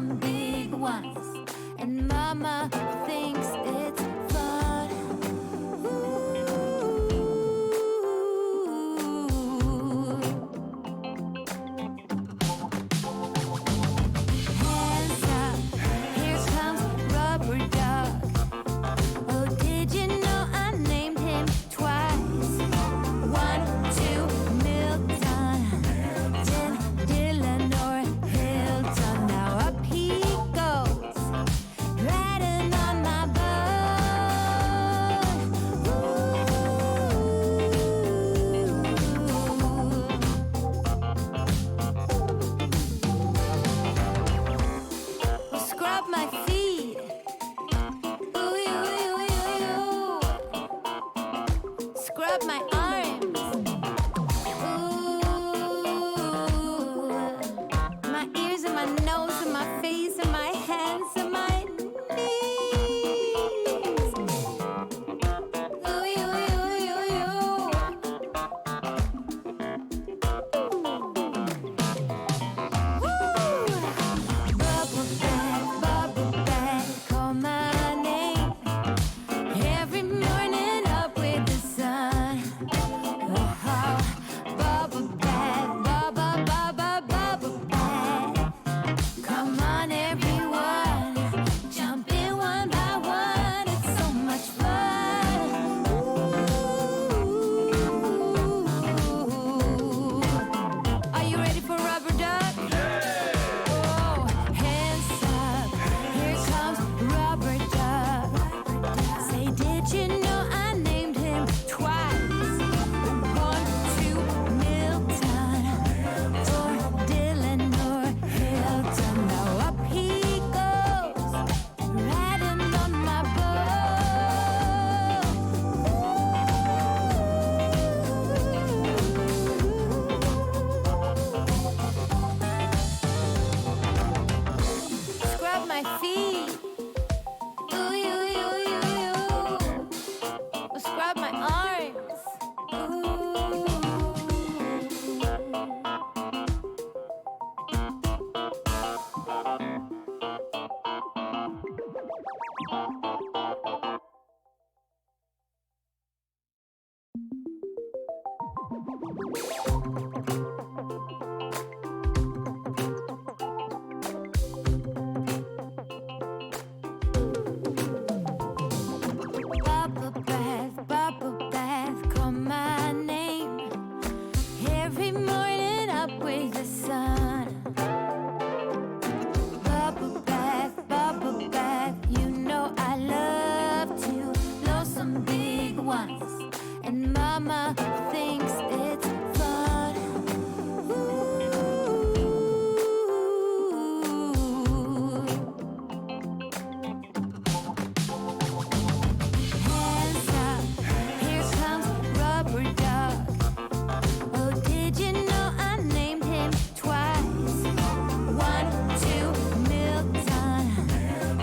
some big ones, and mama thinks it's fun. Hands up, here comes Rubber Duck. Oh, did you know I named him twice? 1, 2, Milton, then Dylan or Hilton. Now up he goes, riding on my boat. Scrub my feet. Ooh, ooh, ooh, ooh. Scrub my arms. Ooh, my ears and my nose and my face and my hands and my knees. Ooh, ooh, ooh, ooh, ooh. Bubble bath, call my name. Every morning up with the sun. Oh, bubble bath, bubble bath. Come on, everyone, jump in one by one. It's so much fun. Ooh. Are you ready for Rubber Duck? Oh, hands up, here comes Rubber Duck. Say, did you know I named him twice? 1, 2, Milton, or Dylan or Hilton. Now up he goes, riding on my boat. Scrub my feet. Ooh, ooh, ooh, ooh, ooh. Scrub my arms. Ooh. Bubble bath, call my name. Every morning up with the sun. Bubble bath, you know I love to blow some big ones, and mama thinks it's fun. Hands up, here comes Rubber Duck. Oh, did you know I named him twice? 1, 2, Milton,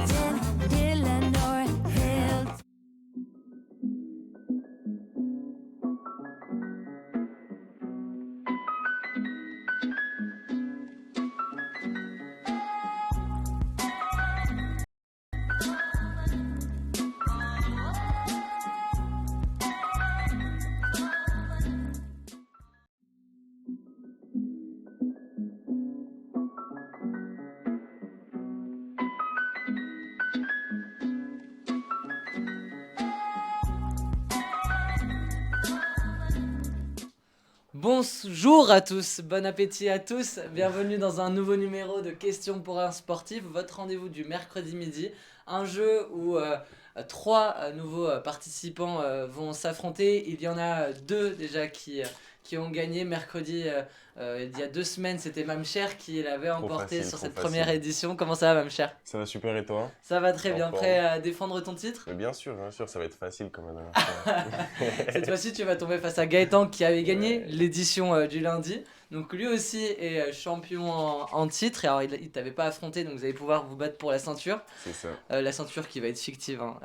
then Dylan or Hilton. Bonjour à tous, bon appétit à tous, bienvenue dans un nouveau numéro de Questions pour un sportif, votre rendez-vous du mercredi midi, un jeu où 3 nouveaux participants vont s'affronter. Il y en a 2 déjà qui ont gagné mercredi, il y a 2 semaines, c'était Mamcher qui l'avait emporté facile, sur trop cette facile. première édition. Comment ça va Mamcher? Ça va super et toi? Ça va très En bien, forme. prêt à défendre ton titre? Mais bien sûr, ça va être facile comme la dernière fois. Cette fois-ci tu vas tomber face à Gaëtan qui avait gagné Ouais. l'édition du lundi. Donc lui aussi est champion en titre. Et alors il t'avait pas affronté, donc vous allez pouvoir vous battre pour la ceinture. C'est ça. La ceinture qui va être fictive. Hein.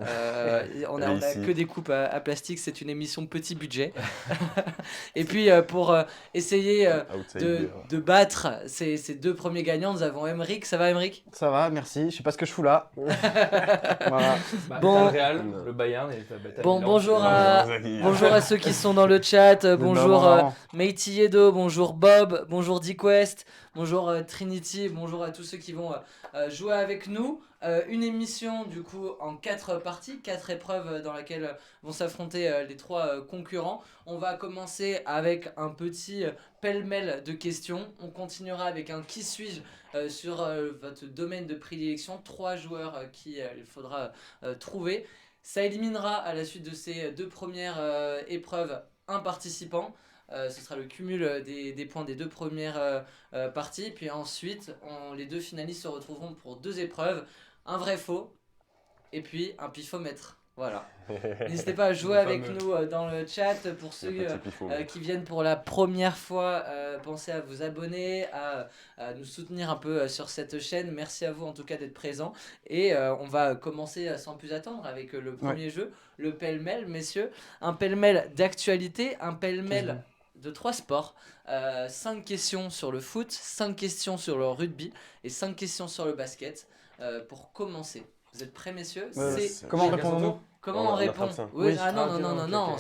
On Elle est a ici. que des coupes à plastique, c'est une émission petit budget. Et puis pour essayer Outsider. de battre ces deux premiers gagnants, nous avons Emeric. Ça va Emeric? Ça va, merci. Je sais pas ce que je fous là. Voilà. Bah, Bon. t'as le Real, Non. le Bayern et t'as Bon, Milan. bonjour Non, à- Zaki. Bonjour à ceux qui sont dans le chat, bonjour marrant. Meiti Yedo, bonjour Bob, bonjour DQuest, bonjour Trinity, bonjour à tous ceux qui vont jouer avec nous. Une émission du coup en 4 parties, 4 épreuves dans lesquelles vont s'affronter les 3 concurrents. On va commencer avec un petit pêle-mêle de questions. On continuera avec un qui suis-je sur votre domaine de prédilection. 3 joueurs qu'il faudra trouver. Ça éliminera à la suite de ces 2 premières épreuves un participant. Ce sera le cumul des points des 2 premières parties. Puis ensuite, les 2 finalistes se retrouveront pour 2 épreuves. Un vrai faux. Et puis un pifomètre. Voilà. N'hésitez pas à jouer Le avec fameux. nous dans le chat. Pour ceux Le petit pifou. qui viennent pour la première fois, pensez à vous abonner, à nous soutenir un peu sur cette chaîne. Merci à vous en tout cas d'être présents. Et on va commencer sans plus attendre avec le premier jeu, le pêle-mêle, messieurs. Un pêle-mêle d'actualité, un pêle-mêle de 3 sports. 5 questions sur le foot, 5 questions sur le rugby et 5 questions sur le basket. Pour commencer. Vous êtes prêts, messieurs? C'est Comment Chacun son répondons-nous? tour. comment On on répond? attrape ça. Oui, Oui. ah non, Ah, non, ok, non, non, ok, non, ok,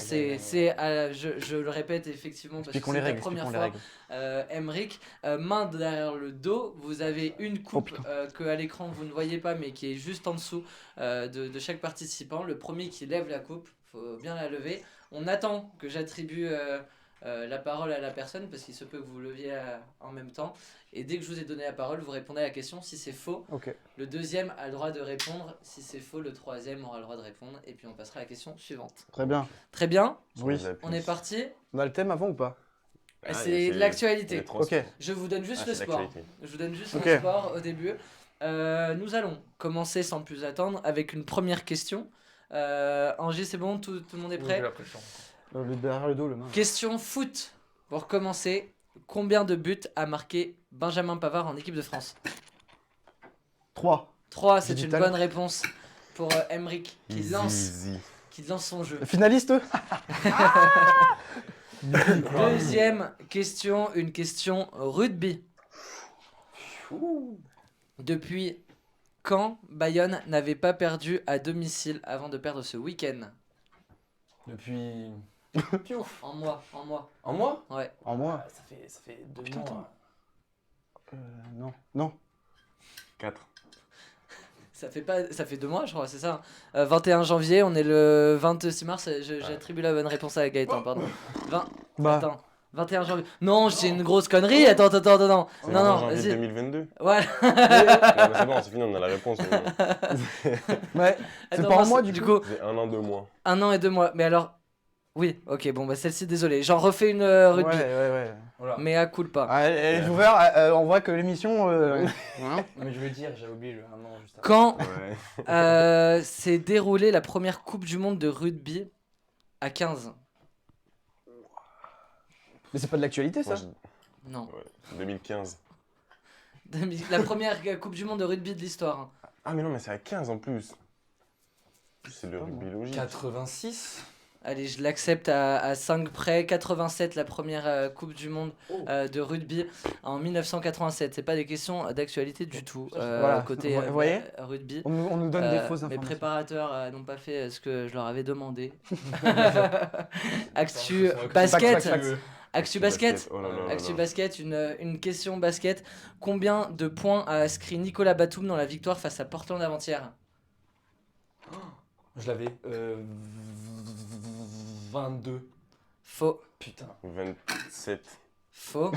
je le répète effectivement parce que Expliquons c'est les la règles. première Expliquons les fois. règles. Emeric, main derrière le dos, vous avez une coupe que à l'écran vous ne voyez pas mais qui est juste en dessous de chaque participant. Le premier qui lève la coupe, faut bien la lever. On attend que j'attribue la parole à la personne parce qu'il se peut que vous leviez en même temps. Et dès que je vous ai donné la parole, vous répondez à la question. Si c'est faux, Ok. le deuxième a le droit de répondre. Si c'est faux, le troisième aura le droit de répondre. Et puis on passera à la question suivante. Très bien. Très bien, Oui. on est parti. On a le thème avant ou pas? Ah, C'est de l'actualité. Ok. Je vous donne juste Ah, le c'est sport. l'actualité. Je vous donne juste Ok. le sport au début. Nous allons commencer sans plus attendre avec une première question. Angers, c'est bon, tout le monde est prêt? J'ai la pression. Derrière le dos, le main. Question foot. Pour commencer, combien de buts a marqué Benjamin Pavard en équipe de France? 3. 3, c'est une Digital. bonne réponse pour Emeric Easy, qui easy. lance son jeu. Finaliste? Deuxième question, une question rugby. Depuis quand Bayonne n'avait pas perdu à domicile avant de perdre ce week-end? Depuis. En mois. En mois? Ouais. En moi? Ah, ça fait 2 Putain, mois. Non. Non. 4. Ça fait 2 mois, je crois, c'est ça. 21 janvier, on est le 26 mars. J'attribue la bonne réponse à Gaëtan, pardon. Bah. Attends. 21 janvier. Non, c'est une grosse connerie. Attends. C'est Non, le non, janvier vas-y. 2022. Ouais. Non, mais c'est bon, c'est fini, on a la réponse. Ouais. C'est Attends, pas en mince, moi du coup. C'est 1 an, 2 mois. 1 an et 2 mois. Mais alors. Oui, ok, bon, bah celle-ci, désolé. J'en refais une rugby. Ouais. Voilà. Mais à coup pas. Ah, les joueurs, on voit que l'émission. Hein. Mais je veux dire, j'ai oublié le 1 an juste avant. Quand Ouais. s'est déroulée la première Coupe du Monde de rugby à 15? Mais c'est pas de l'actualité ça? Moi, Non. ouais, 2015. La première Coupe du Monde de rugby de l'histoire. Hein. Ah, mais non, mais c'est à 15 en plus. C'est le rugby logique. 86. Allez, je l'accepte à 5 près. 87, la première Coupe du Monde Oh. de rugby en 1987. C'est pas des questions d'actualité du tout. Voilà. Côté Vous voyez rugby. On nous donne des fausses Mes informations. préparateurs n'ont pas fait ce que je leur avais demandé. Actu Fax, basket. fax. Actu basket. Oh là là là Actu là. basket, une question basket. Combien de points a inscrit Nicolas Batum dans la victoire face à Portland avant-hier? Je l'avais. 22. Faux. Putain. 27. Faux.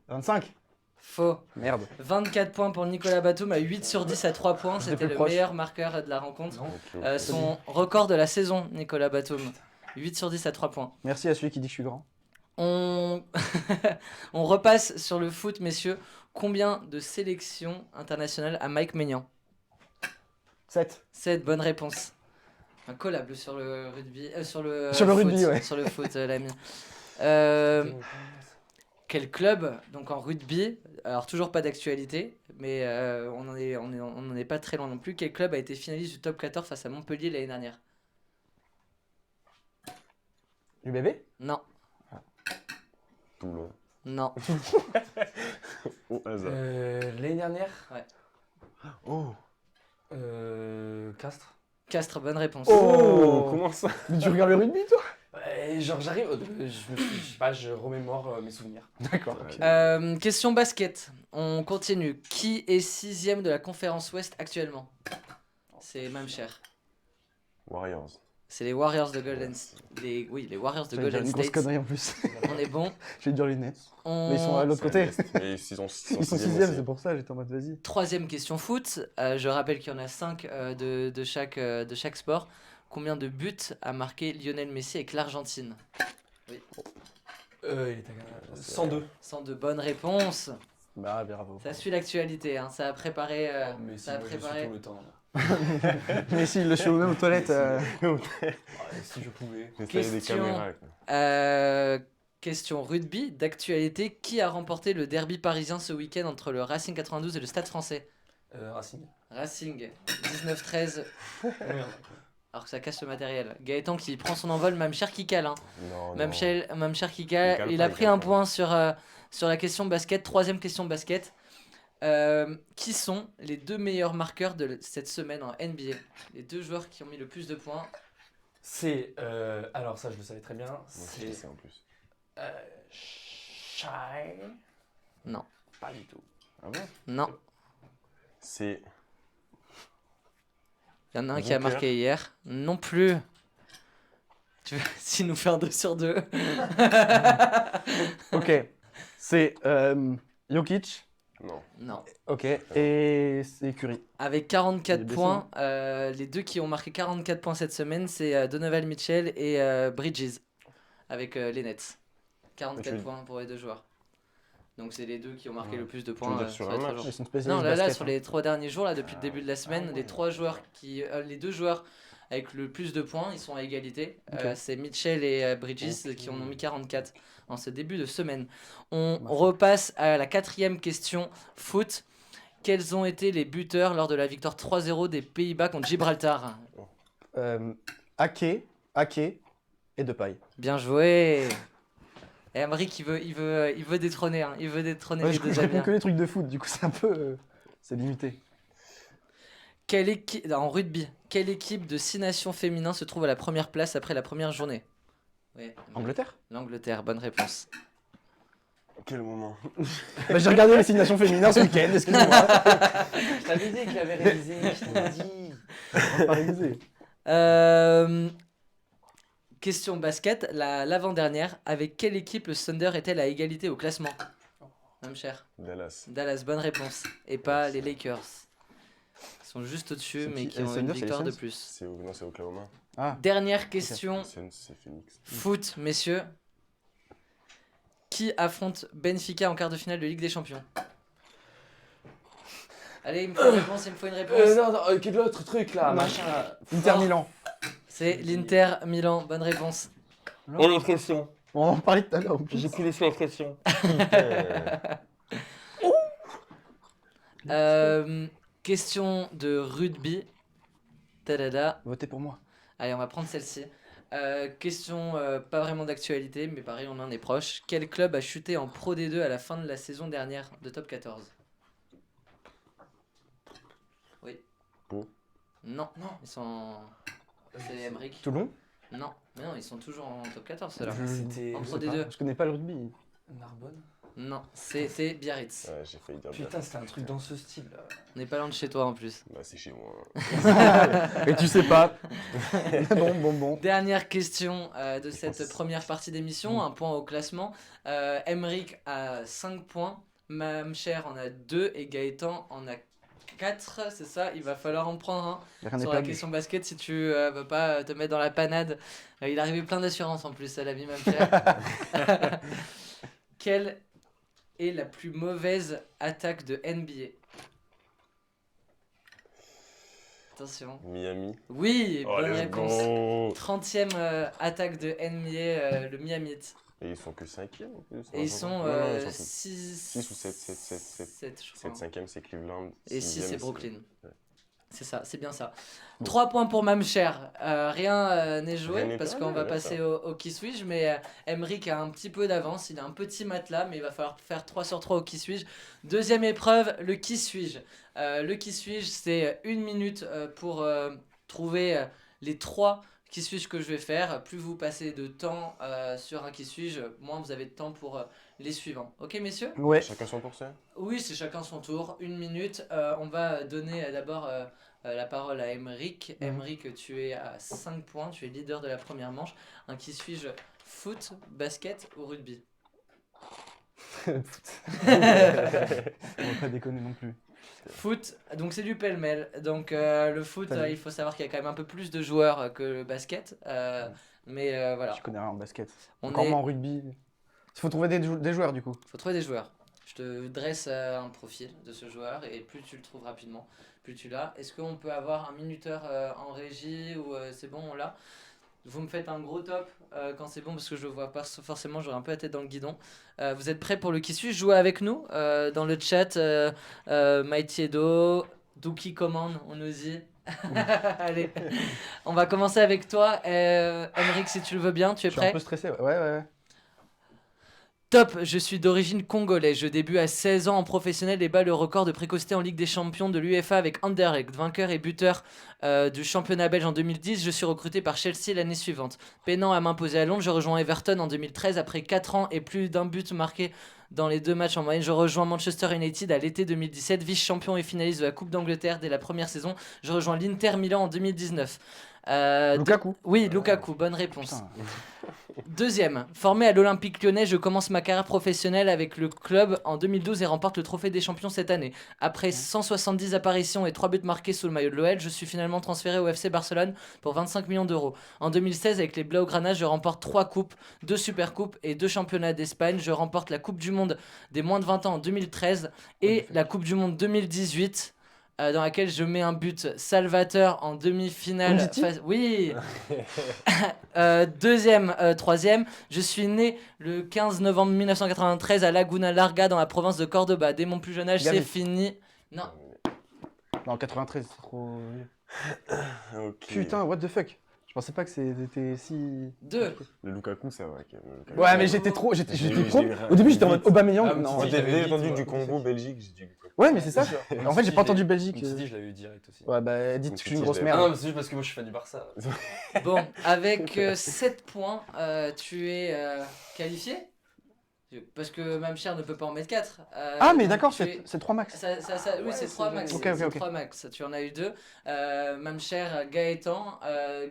25. Faux. Merde. 24 points pour Nicolas Batum à 8 sur 10 à 3 points. J'étais C'était plus le proche. meilleur marqueur de la rencontre. Non. Ok. Son record de la saison, Nicolas Batum. 8 sur 10 à 3 points. Merci à celui qui dit que je suis grand. On... On repasse sur le foot, messieurs. Combien de sélections internationales a Mike Maignan? 7. 7, bonne réponse. Un collable sur le rugby. Sur le Sur le foot, rugby, ouais. Sur le foot, l'ami. Quel club, donc en rugby, alors toujours pas d'actualité, mais on en est pas très loin non plus. Quel club a été finaliste du top 14 face à Montpellier l'année dernière? Du bébé? Non, Toulon. non. Au hasard. L'année dernière? Oh. Castres? Castres, bonne réponse. Oh. Comment ça? Mais tu regardes le rugby, toi? Ouais, genre j'arrive, je sais pas, je remémore mes souvenirs. D'accord. Ouais. Question basket. On continue. Qui est 6ème de la conférence Ouest actuellement? C'est même cher. Warriors. C'est les Warriors de Golden State. Oui, les Warriors de J'allais dire Golden une grosse State. connerie en plus. On est bon. J'ai dire les Nets. On... Mais ils sont à l'autre côté. Mais ils sont Ils sont sixième 6ème, aussi. c'est pour ça, j'étais en mode vas-y. Troisième question foot. Je rappelle qu'il y en a 5 de chaque sport. Combien de buts a marqué Lionel Messi avec l'Argentine? Il était à 102. 102 bonnes réponses. Bah, bravo. Ça suit l'actualité. Hein. Ça a préparé. Mais ça a sinon, je suis préparé. tout le temps. Mais si, il le show même aux toilettes. Si je pouvais. Installer des Question. caméras. quoi. Question rugby d'actualité. Qui a remporté le derby parisien ce week-end entre le Racing 92 et le Stade Français? Racing. Racing 19-13. Merde. Alors que ça casse le matériel. Gaëtan qui prend son envol, même cher qui cale. Hein. Non, Même non. cher qui Il cale. cale Il pas, a il pris cale un pas. point sur la question basket. Troisième question basket. Qui sont les 2 meilleurs marqueurs de cette semaine en NBA? Les 2 joueurs qui ont mis le plus de points. C'est. Alors, ça, je le savais très bien. Moi aussi, je C'est. sais en plus. Shy. Non. Pas du tout. Ah bon? Non. C'est. Il y en a un qui a Booker. marqué hier. Non plus. Tu veux s'il nous fait un 2 sur 2? Ok. C'est Jokic. Non. Non. Ok. Et c'est Curry. Avec Il 44 est blessé, points, les 2 qui ont marqué 44 points cette semaine, c'est Donovan Mitchell et Bridges avec les Nets. 44 Et tu- points pour les 2 joueurs. Donc c'est les 2 qui ont marqué Ouais. le plus de veux points dire sur sur un les 3 match jours. Ils sont Non, spécialistes là, basket, sur hein. les 3 derniers jours, là, depuis le Ah. début de la semaine, Ah les ouais. 3 joueurs les 2 joueurs avec le plus de points, ils sont à égalité. Ok. C'est Mitchell et Bridges Ok. qui en ont mis 44 en ce début de semaine. On Bah. repasse à la 4e question foot. Quels ont été les buteurs lors de la victoire 3-0 des Pays-Bas contre Gibraltar? Ake et Depay. Bien joué. Et Emric, il veut détrôner, hein. Il veut détrôner Ouais, les je deux je réponds Amiens. que les trucs de foot, du coup c'est un peu... c'est limité. En rugby, quelle équipe de 6 nations féminins se trouve à la première place après la première journée? Oui, Angleterre. l'Angleterre, bonne réponse. Quel moment? Bah, j'ai regardé les 6 nations féminines ce week-end, excusez-moi. Je t'avais dit qu'il avait réalisé. Je t'avais dit. On va pas réviser. Question basket, l'avant-dernière. Avec quelle équipe le Thunder est-elle à égalité au classement? Même cher. Dallas. Dallas, bonne réponse. Et pas les Lakers. Ils sont juste au-dessus, C'est mais qui qui ont Thunder, une c'est les victoire de Suns plus. Non, c'est Oklahoma. Ah, Dernière question, C'est Phoenix. foot, messieurs. Qui affronte Benfica en quart de finale de Ligue des Champions? Allez, il me faut une réponse, il me faut une réponse. Non, quel autre truc là, Non. machin. Inter Fort. Milan. C'est l'Inter Milan, bonne réponse. Et l'expression. On en parlait tout à l'heure en plus. J'ai pris l'expression. Question de rugby. Tadada. Votez pour moi. Allez, on va prendre celle-ci. Question pas vraiment d'actualité, mais pareil, on en est proche. Quel club a chuté en Pro D2 à la fin de la saison dernière de Top 14? Oui. Pau. Non, ils sont en... C'est Emric. Toulon. Non, mais non, ils sont toujours en Top 14, ceux-là. C'était. En Je Pro sais pas, D2. je connais pas le rugby. Narbonne. Non, c'est Biarritz. Ouais, j'ai failli dire Putain, c'était un truc dans ce style là. On n'est pas loin de chez toi en plus. Bah, c'est chez moi. Et tu sais pas. Bon. Dernière question de cette première partie d'émission, un point au classement. Emric a 5 points, Mamcher en a 2 et Gaëtan en a 4, c'est ça? Il va falloir en prendre un. Y a rien n'est Sur la perdu. question basket, si tu veux pas te mettre dans la panade. Il est arrivé plein d'assurance en plus à l'ami Mamcher. Quelle est la plus mauvaise attaque de NBA? Attention. Miami. Oui, Oh, bonne let's réponse. go. 30e attaque de NBA, le Miami Heat. Et ils sont que 5e en plus. Et ils sont Non, non, ils sont 6 6 ou 7, je crois. 5e c'est Cleveland. Et 6 sixième, c'est Brooklyn. Ouais. C'est ça, c'est bien ça. 3 points pour Mamcher. Rien n'est joué Rien n'est parce perdu, qu'on va d'accord. passer au qui suis-je. Mais Emric a un petit peu d'avance. Il a un petit matelas, mais il va falloir faire 3 sur 3 au qui suis-je. Deuxième épreuve, le qui suis-je. Le qui suis-je, c'est 1 minute pour trouver les 3 qui suis-je que je vais faire. Plus vous passez de temps sur un qui suis-je, moins vous avez de temps pour les suivants. Ok, messieurs? Ouais. Chacun son pourcent. Oui, c'est chacun son tour. 1 minute. On va donner d'abord la parole à Emric. Emric, tu es à 5 points. Tu es leader de la première manche. Un qui suis-je? Foot, basket ou rugby? On va pas déconner non plus. Foot, donc c'est du pêle-mêle. Donc le foot, Allez. il faut savoir qu'il y a quand même un peu plus de joueurs que le basket. Mais voilà, Je connais rien en basket. on Encore est... moins en rugby. Il faut trouver des joueurs du coup. faut trouver des joueurs. Je te dresse un profil de ce joueur et plus tu le trouves rapidement, plus tu l'as. Est-ce qu'on peut avoir un minuteur en régie ou c'est bon, on l'a? Vous me faites un gros top quand c'est bon parce que je vois pas forcément, j'aurai un peu la tête dans le guidon. Vous êtes prêts pour le qui suit? Jouez avec nous dans le chat. Mighty Edo, Dookie Command, on nous dit. Allez, on va commencer avec toi. Emric, si tu le veux bien, tu es Je suis un prêt? peu stressé. Ouais. Top, je suis d'origine congolaise. Je débute à 16 ans en professionnel et bats le record de précocité en Ligue des Champions de l'UEFA avec Anderlecht, vainqueur et buteur du championnat belge en 2010. Je suis recruté par Chelsea l'année suivante. Peinant à m'imposer à Londres, je rejoins Everton en 2013 après 4 ans et plus d'un but marqué dans les 2 matchs en moyenne. Je rejoins Manchester United à l'été 2017, vice-champion et finaliste de la Coupe d'Angleterre dès la première saison. Je rejoins l'Inter Milan en 2019. Lukaku. Oui, Lukaku, bonne réponse. Putain. Deuxième, formé à l'Olympique Lyonnais, je commence ma carrière professionnelle avec le club en 2012 et remporte le trophée des champions cette année. Après 170 apparitions et 3 buts marqués sous le maillot de l'OL, je suis finalement transféré au FC Barcelone pour 25 millions d'euros. En 2016, avec les Blaugrana, je remporte 3 coupes, 2 supercoupes et 2 championnats d'Espagne. Je remporte la Coupe du Monde des moins de 20 ans en 2013 et la Coupe du Monde 2018. Dans laquelle je mets un but salvateur en demi-finale. Umtiti Oui. Troisième, je suis né le 15 novembre 1993 à Laguna Larga dans la province de Cordoba. Dès mon plus jeune âge, Gavi. c'est fini. Non, Non, 93, c'est trop vieux. Ok. Putain, what the fuck. Je pensais pas que c'était si. 2. Le Lukaku, ça va. quand même, le Lukaku. Ouais, mais j'étais trop. J'étais J'ai trop. eu Au début, j'étais en mode Aubameyang. Ah, Non. Moi, Umtiti, dès j'avais entendu dit, du toi. Congo, Belgique, j'ai dit Lukaku. Ouais, mais c'est ça. En fait, j'ai pas entendu Belgique. Umtiti, je l'avais eu direct aussi. Ouais, bah, dites que je suis une Umtiti, grosse je Ah merde. non, mais c'est juste parce que moi je suis fan du Barça. Bon, avec 7 points, tu es qualifié. Parce que Mamcher ne peut pas en mettre 4. Ah, mais d'accord, c'est 3 max. Oui, Ouais, c'est c'est 3 max. Ok, c'est ok. 3 max. Tu en as eu 2. Mamcher, Gaëtan.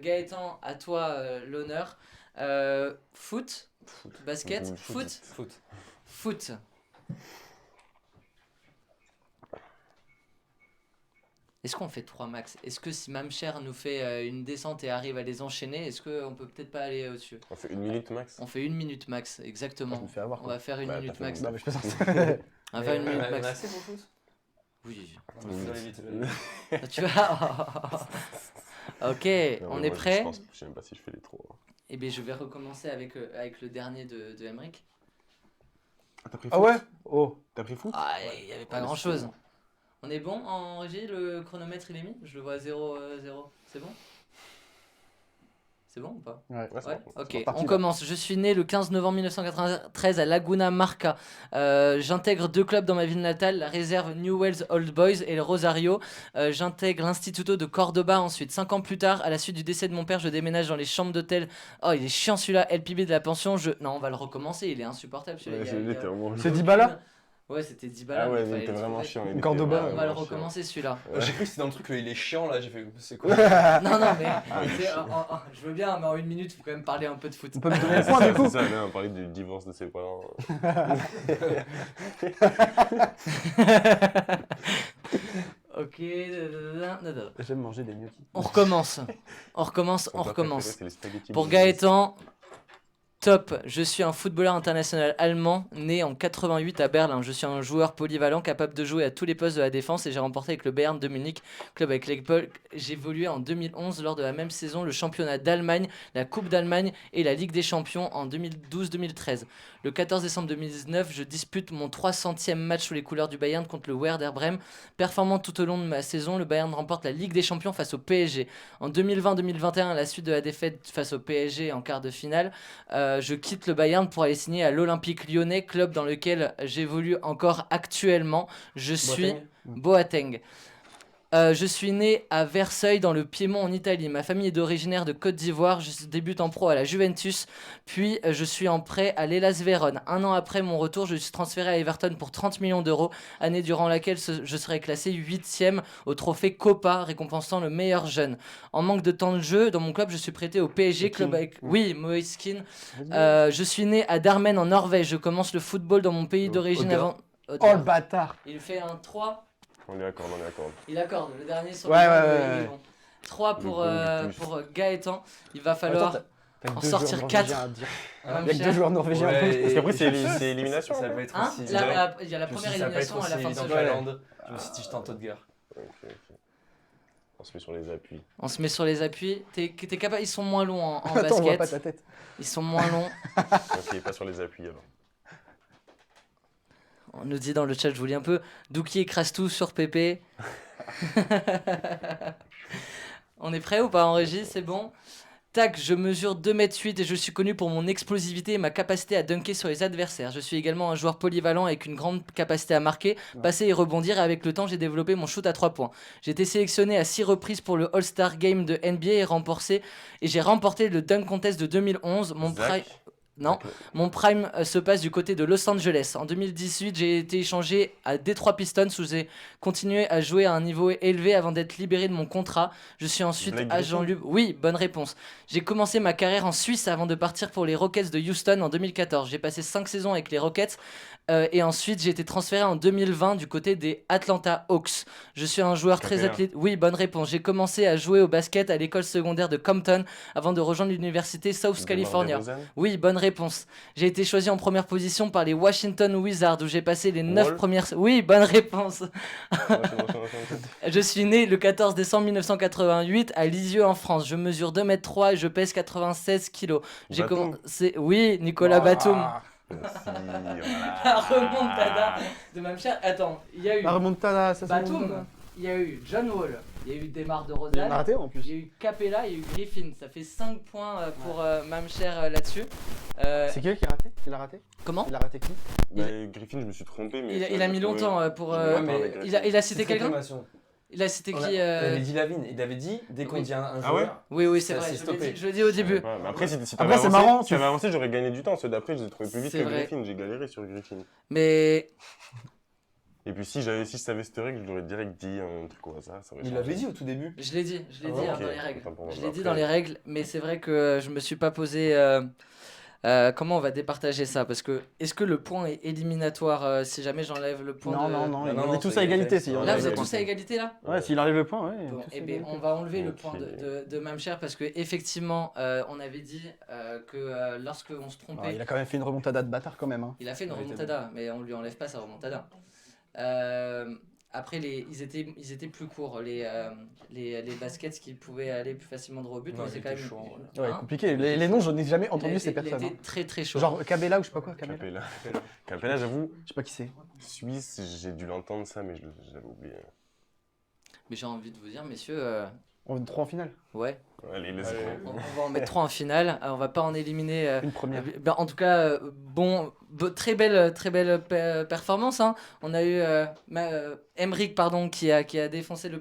Gaëtan, à toi l'honneur. Foot, basket, Foot. foot. Est-ce qu'on fait 3 max? Est-ce que si Mamcher nous fait une descente et arrive à les enchaîner, est-ce qu'on peut peut-être pas aller au-dessus? On fait 1 minute max. On fait 1 minute max, exactement. Je me fais avoir. On Quoi. va faire 1 Bah, minute t'as fait max. Non, mais je plaisante. On va faire 1 minute On a max. assez pour le foot? Oui. Non, mais faut aller vite, faut aller vite. Tu vois. Ok, Non, on mais est moi, prêt? Je sais même pas si je fais les 3. Eh bien, je vais recommencer avec le dernier de Emric. T'as pris Ah ouais. Oh. T'as pris foot? Ah, il n'y avait pas Ah, mais grand c'est chose. bon. On est bon en régie? Le chronomètre il est mis? Je le vois à 0, 0. C'est bon? C'est bon ou pas? Ouais. Ouais, c'est Ouais, bon. ok, C'est reparti, on là. commence. Je suis né le 15 novembre 1993 à Laguna Marca. J'intègre 2 clubs dans ma ville natale, la réserve Newell's Old Boys et le Rosario. J'intègre l'Instituto de Cordoba ensuite. 5 ans plus tard, à la suite du décès de mon père, je déménage dans les chambres d'hôtel. Oh, il est chiant celui-là, LPB de la pension. Non, on va le recommencer, il est insupportable celui-là. Ouais, Il y a- il y a- c'était vraiment. C'est Dybala? Ouais, c'était Dybala. Ah mais ouais, il mais fallait t'es le vraiment trouver. chiant. il était Cordoba. vraiment On va le chiant. recommencer celui-là. J'ai cru que c'était dans le truc, il est chiant là, j'ai fait c'est quoi? Non, mais je veux bien, mais en 1 minute, il faut quand même parler un peu de foot. On peut me donner le C'est point ça, du coup. c'est ça, là, on parlait du divorce de ses parents. Ok. J'aime manger des gnocchis. On recommence. On recommence. Son On plat recommence. préféré, c'est les spaghettis Pour bolognaises. Gaëtan, Top, je suis un footballeur international allemand né en 88 à Berlin. Je suis un joueur polyvalent capable de jouer à tous les postes de la défense et j'ai remporté avec le Bayern de Munich, club avec lequel j'ai évolué en 2011 lors de la même saison le championnat d'Allemagne, la Coupe d'Allemagne et la Ligue des Champions en 2012-2013. Le 14 décembre 2019, je dispute mon 300e match sous les couleurs du Bayern contre le Werder Bremen. Performant tout au long de ma saison, le Bayern remporte la Ligue des Champions face au PSG. En 2020-2021, à la suite de la défaite face au PSG en quart de finale, je quitte le Bayern pour aller signer à l'Olympique Lyonnais, club dans lequel j'évolue encore actuellement. Je suis Boateng. Je suis né à Versailles dans le Piémont en Italie. Ma famille est originaire de Côte d'Ivoire. Je débute en pro à la Juventus, puis je suis en prêt à l'Hellas Vérone. Un an après mon retour, je suis transféré à Everton pour 30 millions d'euros, année durant laquelle je serai classé 8e au trophée Copa, récompensant le meilleur jeune. En manque de temps de jeu, dans mon club, je suis prêté au PSG, club avec... Oui, Moïse Kean. Je suis né à Drammen en Norvège. Je commence le football dans mon pays d'origine Oda. avant... Oh le bâtard. Il fait un 3. On est d'accord, on est d'accord. Il accorde. Le dernier sur Ouais, le ouais, banc, ouais, il est ouais. bon. 3 pour, Le plus. pour Gaëtan. Il va falloir... En sortir joueurs quatre. norvégiens à dire. Même Il y a que cher. 2 joueurs norvégiens. Ouais, en plus. Parce qu'après, et- c'est élimination. Ça après. peut être Hein aussi. il y a la première élimination à la fin de ce jeu. jeu. Je me suis dit, je tente Odgar. Ok, ok. On se met sur les appuis. On se met sur les appuis. T'es capable... Ils sont moins longs en Attends, on voit pas basket. ta tête. Ils sont moins longs. Ok, pas sur les appuis alors. On nous dit dans le chat, je vous lis un peu. Douki écrase tout sur Pépé. On est prêt ou pas en régie? C'est bon? Tac, je mesure 2,8 m et je suis connu pour mon explosivité et ma capacité à dunker sur les adversaires. Je suis également un joueur polyvalent avec une grande capacité à marquer, passer et rebondir. Et avec le temps, j'ai développé mon shoot à 3 points. J'ai été sélectionné à 6 reprises pour le All-Star Game de NBA et j'ai remporté le Dunk Contest de 2011. Mon Zach. prime... Non, mon prime se passe du côté de Los Angeles. En 2018, j'ai été échangé à Detroit Pistons où j'ai continué à jouer à un niveau élevé avant d'être libéré de mon contrat. Je suis ensuite Blake agent Griffin. libre. Oui, bonne réponse. J'ai commencé ma carrière en Suisse avant de partir pour les Rockets de Houston en 2014. J'ai passé 5 saisons avec les Rockets et ensuite j'ai été transféré en 2020 du côté des Atlanta Hawks. Je suis un joueur très Capella. athlétique. Oui, bonne réponse. J'ai commencé à jouer au basket à l'école secondaire de Compton avant de rejoindre l'université South California. Oui, bonne réponse. J'ai été choisi en première position par les Washington Wizards où j'ai passé les 9 Wall. premières... Oui, bonne réponse. Je suis né le 14 décembre 1988 à Lisieux en France. Je mesure 2,3 m et je pèse 96 kg. J'ai Batum. commencé... Oui, Nicolas Batum. Merci, La voilà. remontada de Mamcher. Attends, il y a eu La remontada, ça c'est Batum, il y a eu John Wall, il y a eu Demar Il a DeRozan, raté en plus. il y a eu Capella, il y a eu Griffin. Ça fait 5 points pour Mamcher là-dessus. C'est qui qui a raté? Il a raté? Comment? Il a raté qui? Bah, Griffin, je me suis trompé. Mais Il a mis longtemps pour... Ouais, mais il a cité quelqu'un? Il a cité qui Il avait dit Lavigne. Il avait dit, dès qu'on Oui. dit un Ah ouais joueur. Oui, c'est Ça vrai, s'est je stoppé. l'ai dit au début. Mais après, si Après, t'avais c'est avancé, marrant, si t'avais avancé, j'aurais gagné du temps. Ceux d'après, je les ai trouvés plus vite C'est que vrai. Griffin. J'ai galéré sur Griffin. Mais Et puis si je savais cette règle, je l'aurais direct dit un truc au hasard. ça aurait Il changé. l'avait dit au tout début. je l'ai dit Ah ouais, hein, ok. dans les règles. Autant pour moi. Je l'ai dit Après- dans les règles, mais c'est vrai que je me suis pas posé... comment on va départager ça? Parce que est-ce que le point est éliminatoire si jamais j'enlève le point Non, de... non, non, Ah, non, on non, est tous c'est à égalité. égalité. Si on Là, enlève vous le êtes point. tous à égalité là? Ouais, s'il enlève le point, ouais. Bon, tous à eh ben, égalité. on va enlever le Ok. point de Mamcher parce que effectivement, on avait dit que lorsque on se Ah, trompait, il a quand même fait une remontada de bâtard quand même. Hein. il a fait une Ouais, remontada, mais on lui enlève pas sa remontada. Après, ils étaient plus courts, les baskets qui pouvaient aller plus facilement droit au but, Non, mais il c'est était quand même chaud, Ouais, Hein compliqué. Les noms, je n'ai jamais entendu ces Il personnes. était hein. très très chaud. Genre Cabella ou je sais pas quoi. Cabella. Capella. Capella, j'avoue, Je sais pas qui c'est. Suisse, j'ai dû l'entendre ça, mais je l'avais oublié. Mais j'ai envie de vous dire, messieurs, On est 3 en finale. ouais, Allez, let's Allez. go. on va en mettre 3 en finale. On va pas en éliminer. Une première. Ben, en tout cas, très belle performance. Hein. On a eu Emric pardon, qui a défoncé la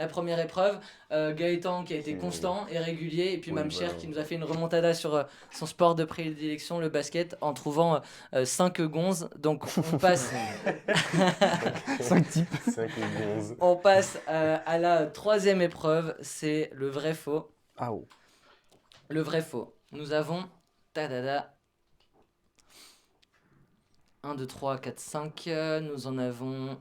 première épreuve. Gaëtan qui a été C'est constant et régulier. Et puis Oui, Mamcher voilà. qui nous a fait une remontada sur son sport de prédilection, le basket, en trouvant 5 gonzes. Donc on passe, 5 types. 5 ou 11. on passe à la troisième épreuve. C'est le vrai faux. Ah oh. Le vrai faux. Nous avons... Tadada. 1, 2, 3, 4, 5. Nous en avons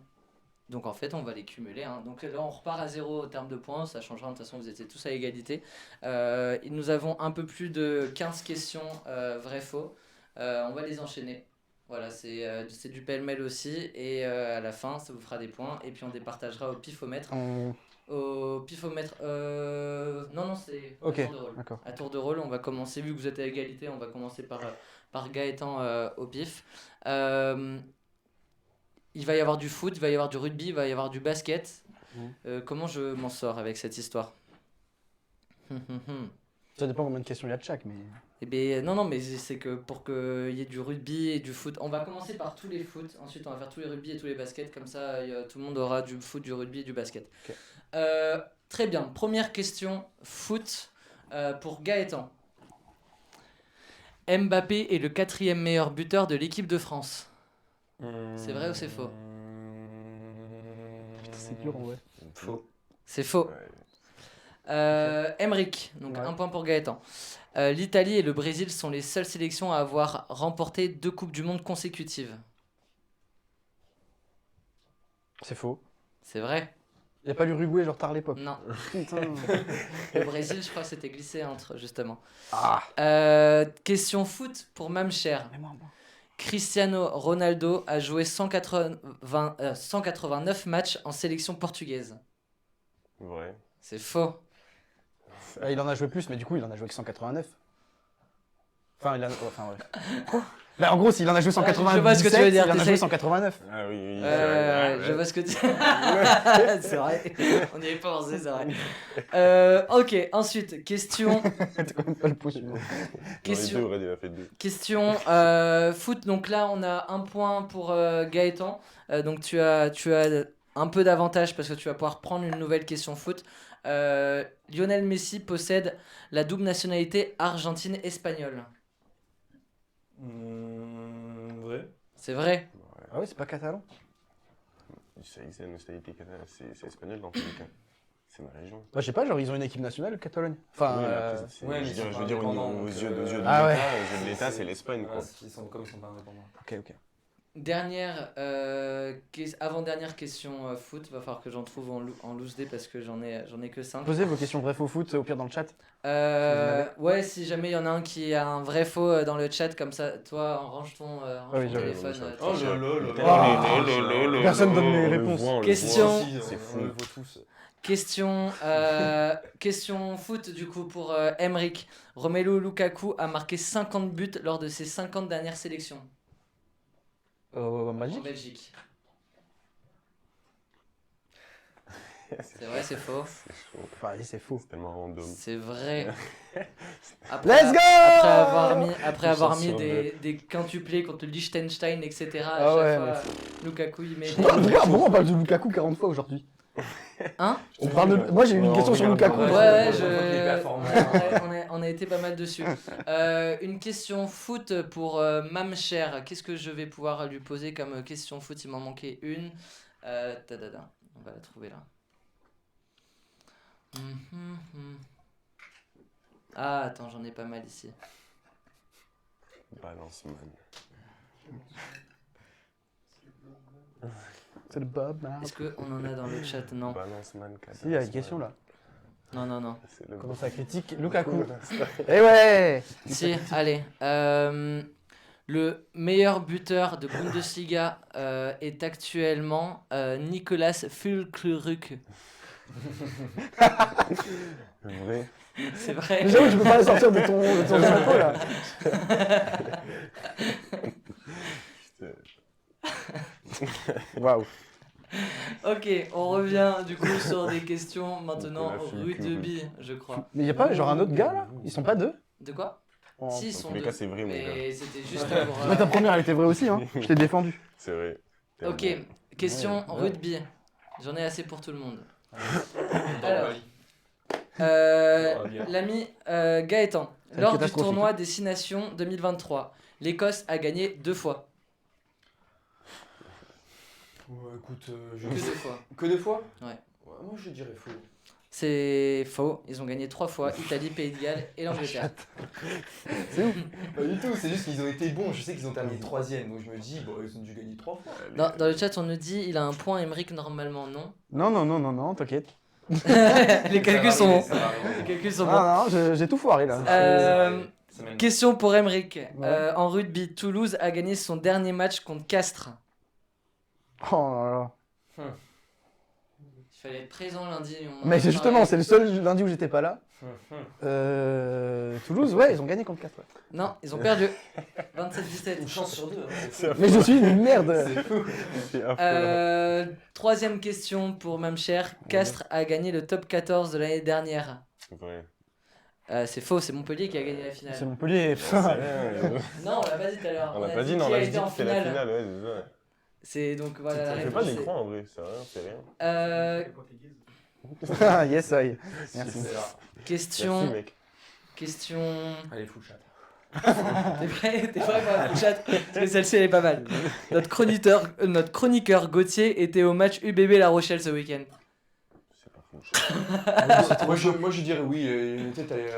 Donc en fait, on va les cumuler. Hein. Donc là, on repart à 0 au terme de points. Ça changera. De toute façon, vous étiez tous à égalité. Nous avons un peu plus de 15 questions vrai-faux. On va les enchaîner. Voilà, c'est du pêle-mêle aussi. Et à la fin, ça vous fera des points. Et puis on départagera au pifomètre. Au pifomètre. Non, c'est Ok, à tour de rôle. d'accord. À tour de rôle, on va commencer. Vu que vous êtes à égalité, on va commencer par Gaëtan au pif. Il va y avoir du foot, il va y avoir du rugby, il va y avoir du basket. Comment je m'en sors avec cette histoire? Ça dépend combien de questions il y a de chaque, mais... Eh bien, non, mais c'est que pour qu'il y ait du rugby et du foot, on va commencer par tous les foot, ensuite on va faire tous les rugby et tous les baskets, comme ça tout le monde aura du foot, du rugby et du basket. Ok. Très bien, première question, foot pour Gaëtan. Mbappé est le 4e meilleur buteur de l'équipe de France. C'est vrai ou c'est faux? C'est dur, en vrai. Faux. C'est faux. Emric, donc Ouais. 1 point pour Gaëtan. L'Italie et le Brésil sont les seules sélections à avoir remporté 2 Coupes du Monde consécutives. C'est faux. C'est vrai? Il n'y a pas l'Uruguay, genre tard à l'époque. Non. Putain. Le Brésil, je crois que c'était glissé entre, justement. Ah. Question foot pour Mamcher. Mais moi. Cristiano Ronaldo a joué 189 matchs en sélection portugaise. Vrai. C'est faux. Ah, il en a joué plus, mais du coup, il en a joué que 189. Enfin, ouais. Quoi? Là, en gros, s'il en a joué 197, je vois ce que tu veux dire, il en a joué t'essayes- 189. Ah oui. Je vois ce que tu... C'est vrai. On n'y avait pas pensé, c'est vrai. Ok, ensuite, question... T'as quand même pas le pouce. question... Il a fait 2. Question foot, donc là on a 1 point pour Gaëtan, donc tu as un peu d'avantage parce que tu vas pouvoir prendre une nouvelle question foot. Lionel Messi possède la double nationalité argentine-espagnole. Vrai. C'est vrai? Ah ouais, c'est pas catalan. C'est la nationalité catalane, c'est espagnol dans tous les cas. C'est ma région. Bah, je sais pas, genre, ils ont une équipe nationale, Catalogne. Enfin, Oui, mais après, ouais, mais je ils sont veux pas dire, indépendants, aux donc, yeux de Ah ouais. l'État, aux yeux de l'État, c'est l'Espagne, quoi. Ils sont comme ils sont pas indépendants. ok. Dernière, avant-dernière question foot, va falloir que j'en trouve en loose day parce que j'en ai que 5. Posez vos questions vrai faux foot, au pire dans le chat. Ouais, si jamais il y en a un qui a un vrai faux dans le chat, comme ça, toi, range ton oui, j'avoue. téléphone. Oh tes chats. Personne donne mes réponses. Question. C'est fou. On le voit tous. Question foot du coup pour Emric. Romelu Lukaku a marqué 50 buts lors de ses 50 dernières sélections en Magique. Belgique. C'est vrai, c'est faux. Enfin, c'est faux. C'est tellement random. C'est vrai. Let's go. Après avoir mis Sur des quintuplés contre le Liechtenstein, etc. À Ah chaque ouais, fois, Lukaku il met. Pourquoi on parle de Lukaku 40 fois aujourd'hui? Hein? On parle de... Moi j'ai eu une Ouais, question on sur regarde Lukaku. pas. Ouais, Les performances. on a été pas mal dessus. Une question foot pour Mamcher. Qu'est-ce que je vais pouvoir lui poser comme question foot? Il m'en manquait une. Tadada. On va la trouver là. Ah, attends, j'en ai pas mal ici. Balance man. C'est le Bob. Hein. Est-ce qu'on en a dans le chat? Non. Balance man. Si, il y a une question là. Non. C'est le Comment ça critique Lukaku? Eh ouais. Si, allez. Le meilleur buteur de Bundesliga est actuellement Nicolas Füllkrug. Vrai. C'est vrai. Mais j'avoue, tu peux pas la sortir de ton chapeau là. Waouh. Ok, on revient du coup sur des questions maintenant Nicolas rugby, je crois. Mais y a pas genre un autre gars là? Ils sont pas deux? De quoi? Oh. Si, ils Dans sont tous les deux. cas, c'est vrai, mon gars. Mais c'était juste pour. Mais ta première elle était vraie aussi hein. Je t'ai défendu. C'est vrai. Ok, question rugby. J'en ai assez pour tout le monde. Dans Alors. le Mali. L'ami Gaëtan, C'est lors du catastrophique. tournoi des 6 Nations 2023, l'Écosse a gagné 2 fois. Ouais, écoute, Que 2 fois. Que 2 fois? Ouais. Moi je dirais faux. C'est faux. Ils ont gagné 3 fois. Italie, Pays de Galles et l'Angleterre. Pas du tout, c'est juste qu'ils ont été bons. Je sais qu'ils ont terminé 3ème, donc je me dis, bon, ils ont dû gagner 3 fois. Dans le chat, on nous dit il a un point, Emeric, normalement non. Non, t'inquiète. Les calculs sont bons. Ça va arriver. Les calculs sont bons. Non, j'ai tout foiré là. Ça mène. Question pour Emeric. Ouais. En rugby, Toulouse a gagné son dernier match contre Castres. Oh là là. Il fallait être présent lundi. on en Mais a c'est justement, parlé. c'est le seul lundi où j'étais pas là. Toulouse, ouais, ils ont gagné contre 4. Ouais. Non, ils ont perdu. 27-17. Une chance sur deux. hein. C'est Mais je suis une merde. C'est fou. c'est affreux. Troisième question pour Mamcher. Castres a gagné le top 14 de l'année dernière. C'est vrai. C'est faux, c'est Montpellier qui a gagné la C'est finale. Montpellier. C'est rien, Non, on l'a pas dit tout à l'heure. On l'a pas dit, qui non, on a a été dit en que c'était la finale, ouais, c'est ça. C'est donc voilà la Ça fait réponse. pas c'est- d'écran en vrai, c'est rien, c'est rien. Yes, I. Merci. C'est là. Question. Merci, mec. Question. Allez, full chat. T'es prêt pour la chat? Parce que celle-ci elle est pas mal. Notre chroniqueur Gauthier était au match UBB La Rochelle ce week-end. C'est pas fou. Moi je dirais oui, il était allé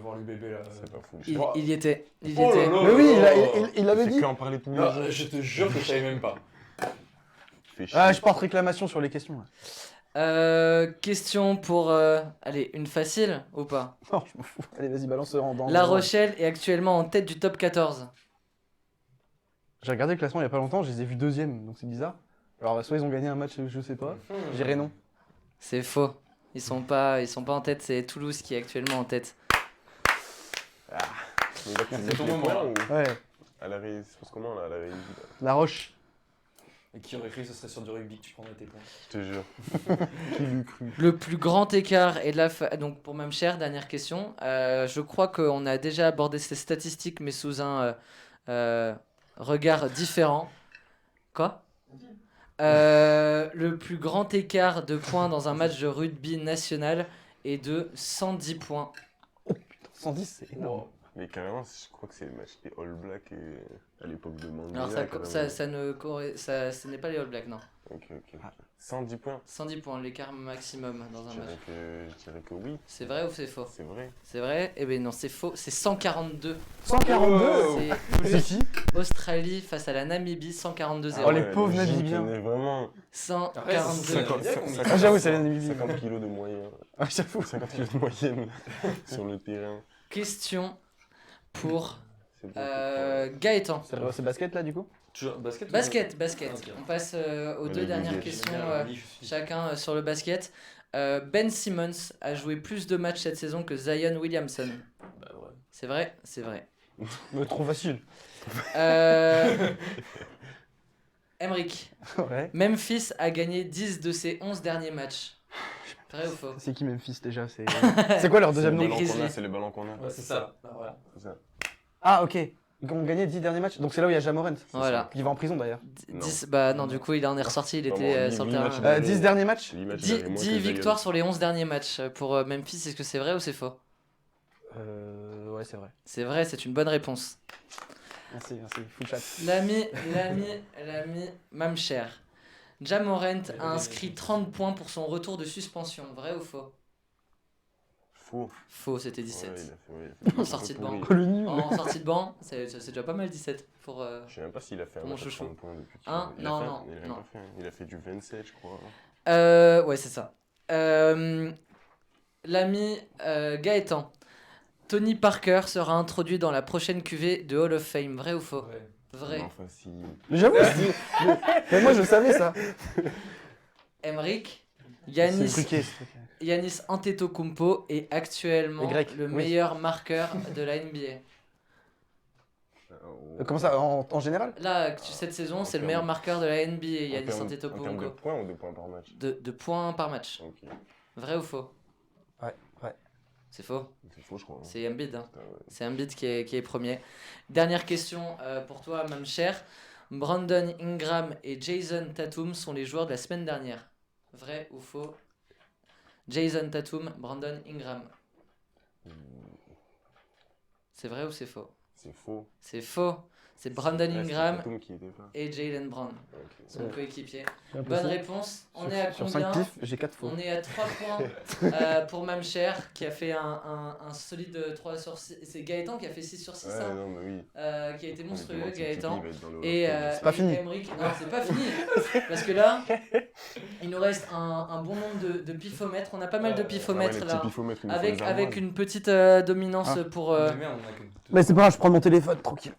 voir l'UBB là. C'est pas fou. Il y était. Il y Oh là était. là. Mais oui, il l'avait C'est dit. qu'en parler tous les Non, jours. je te jure que je savais même pas. Fais chier. Ah, je porte réclamation sur les questions. là. Question pour. Allez, une facile ou pas? Non, je m'en fous. Allez, vas-y, balance dans. La Rochelle est actuellement en tête du top 14. J'ai regardé le classement il y a pas longtemps, je les ai vus deuxième, donc c'est bizarre. Alors, soit ils ont gagné un match, je sais pas. Je dirais non. C'est faux. Ils sont pas en tête, c'est Toulouse qui est actuellement en tête. Mais là, tu C'est dis ton les moment, points là. ou Ouais. à la régie, c'est parce comment là, à la régie là. La Roche. Et qui aurait cru que ce serait sur du rugby que tu prendrais tes points. Je te jure. Qui l'eût cru? Le plus grand écart est de la donc pour Mamcher, dernière question. Je crois qu'on a déjà abordé ces statistiques, mais sous un regard différent. Quoi? Le plus grand écart de points dans un match de rugby national est de 110 points. 110, c'est énorme. Mais carrément, je crois que c'est le match des All Blacks à l'époque de Mandela. Alors carrément. ce n'est pas les All Blacks, non. Ok. 110 points. 110 points, l'écart maximum dans un match. Je dirais que oui, C'est vrai ou c'est faux? c'est vrai. C'est vrai? Eh bien non, c'est faux. C'est 142. 142. C'est C'est qui Australie face à la Namibie, 142-0. Oh, les pauvres logique, Namibiens. on est vraiment 142. 50, Ah, j'avoue, c'est la Namibie. 50 kilos de moyenne. Ah, j'avoue. 50 kilos de moyenne sur le terrain. Question pour C'est beaucoup. Gaëtan. C'est basket là du coup Toujours basket ou- Basket. Ok. On passe aux Ouais, deux les dernières budgets. questions, J'aime bien le rugby, je suis- chacun sur le basket. Ben Simmons a joué plus de matchs cette saison que Zion Williamson. Bah ouais. C'est vrai? C'est vrai. Mais trop facile. Emric. Ouais. Memphis a gagné 10 de ses 11 derniers matchs. Vrai ou faux? C'est qui Memphis déjà C'est quoi leur deuxième Les nom Grizzlies. C'est les ballons qu'on a. Ouais, c'est ça. Bah, voilà. C'est ça. Ah, ok. Ils ont gagné 10 derniers matchs. Donc c'est là où il y a Jamorant. Voilà. Qui va en prison d'ailleurs. 10, bah non, du coup, il en est ressorti, il Bon, était bon, sur le huit terrain. matchs. 10 derniers matchs 10 victoires sur les 11 derniers matchs pour Memphis, est-ce que c'est vrai ou c'est faux? Ouais, c'est vrai. C'est vrai, c'est une bonne réponse. Merci. Full chat. L'ami Mamcher. Jamorant a inscrit 30 points pour son retour de suspension. Vrai ou faux? Faux. Faux, c'était 17. Ouais, il a fait En sortie de banc. pourri. Oh, le nul. En sortie de banc, c'est déjà pas mal 17 pour. Je sais même pas s'il a fait un Mon match à chouchou. 30 points depuis. Hein Il a Non, fait- non, Il a rien non. pas fait. Il a fait du 27, je crois. Ouais, c'est ça. L'ami Gaëtan. Tony Parker sera introduit dans la prochaine cuvée de Hall of Fame. Vrai ou faux? Ouais. Vrai. Non, facile. Mais j'avoue, mais moi je savais ça. Emric. C'est Yanis truqué. Antetokounmpo est actuellement Les Grecs, le oui. meilleur marqueur de la NBA. Comment ça, en général Là, cette saison, c'est le meilleur marqueur de la NBA, Yanis En termes de Antetokounmpo. points ou de points par match? De points par match. Ok. Vrai ou faux? Ouais. C'est faux. C'est faux, je crois. C'est Embiid. Hein. Putain, ouais. C'est Embiid qui est premier. Dernière question pour toi, Mamcher. Brandon Ingram et Jason Tatum sont les joueurs de la semaine dernière. Vrai ou faux? Jason Tatum, Brandon Ingram. C'est vrai ou c'est faux? C'est faux. C'est faux. C'est Brandon Ah, Ingram c'était Tatum qui était pas. et Jaylen Brown, son Ouais. coéquipier. J'ai Bonne l'impression- réponse. On est à Sur combien? 5 pifs, j'ai 4 faux. On est à 3 points pour Mamcher qui a fait un solide 3 sur 6. C'est Gaëtan qui a fait 6 sur 6, Ouais, hein, non, mais oui. qui a été On monstrueux, demande si Gaëtan. Tipeee va être dans le Et Hall of C'est pas fini. Emric, non, c'est pas fini. Parce que là, il nous reste un bon nombre de pifomètres. On a pas mal de Fame. pifomètres Ah ouais, les là. petits pifomètres, il nous faut Avec, des avec armoires. une petite dominance Ah. pour. Mais merde, on a que. Mais c'est pas grave, je prends mon téléphone, tranquille.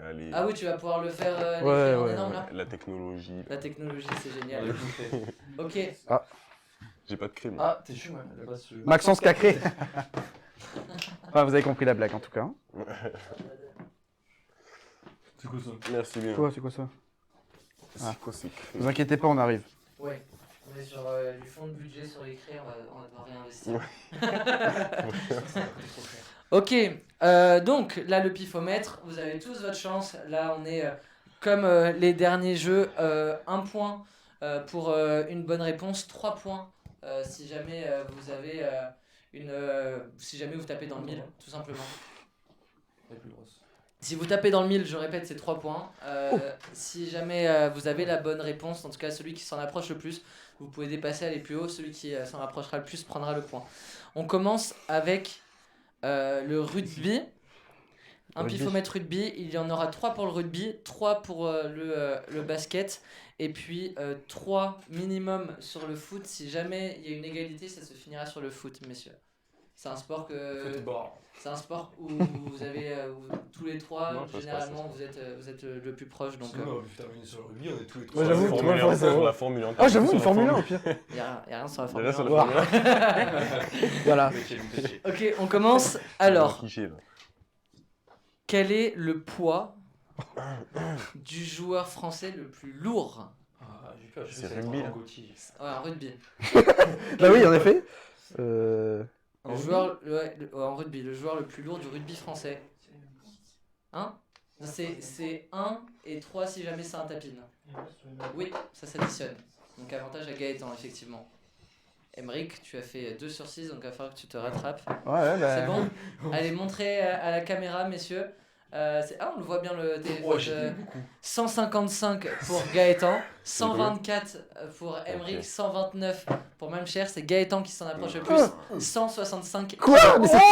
Allez. Ah oui, tu vas pouvoir le faire l'écrire Ouais, en ouais, énorme ouais. là. La technologie. La technologie, c'est On a génial. tout fait. Ok. J'ai pas de crème. Ah, t'es chaud, ouais. Là-bas, si tu veux. Maxence Cacré. Ah, vous avez compris la blague en tout cas. hein. C'est quoi ça? Merci bien. Quoi, c'est quoi ça? C'est quoi ces crèmes? Vous inquiétez pas, on arrive. Ouais. On est sur du fond de budget sur l'écrire, on va devoir réinvestir. Ok, donc là le pifomètre, vous avez tous votre chance. Là on est comme les derniers jeux, 1 point pour une bonne réponse, 3 points si jamais vous avez si jamais vous tapez dans le 1000, tout simplement. La plus grosse. Si vous tapez dans le 1000, je répète, c'est 3 points. Si jamais vous avez la bonne réponse, en tout cas celui qui s'en approche le plus, vous pouvez dépasser, aller plus haut. Celui qui s'en rapprochera le plus prendra le point. On commence avec le rugby. Un Rugby. pifomètre rugby. Il y en aura 3 pour le rugby, 3 pour le basket. Et puis 3 minimum sur le foot. Si jamais il y a une égalité, ça se finira sur le foot, messieurs. C'est un sport Football. c'est un sport où vous avez tous les 3, Non, ça se généralement passe, vous êtes le plus proche. Donc Sinon, on aurait pu terminer sur le rugby, on est tous les Moi, trois. j'avoue, Sur tu la vois, Formule 1, faudrait savoir. sur la Formule 1. Ah, j'avoue, Sur une la Formule 1 au pire. il n'y a rien sur la Il y a Formule rien 1. sur la Formule 1. Voilà. Ok, on commence. Alors, Cliché, là. quel est le poids du joueur français le plus lourd? Ah, j'ai peur, je C'est sais, rugby, c'est là. Gauthier. Ouais, en rugby. Bah oui, en effet. Le joueur, en rugby, le joueur le plus lourd du rugby français. Hein? C'est 1 et 3 si jamais c'est un tapin. Oui, ça s'additionne. Donc avantage à Gaëtan, effectivement. Emric, tu as fait 2 sur 6, donc il va falloir que tu te rattrapes. Ouais, bah. C'est bon? Allez, montrez à la caméra, messieurs. On le voit bien le téléphone. Oh, j'ai dit beaucoup. 155 pour Gaëtan, 124 pour Emric, Ok. 129 pour Mamcher, c'est Gaëtan qui s'en approche le plus. 165 Quoi? Mais c'est qui?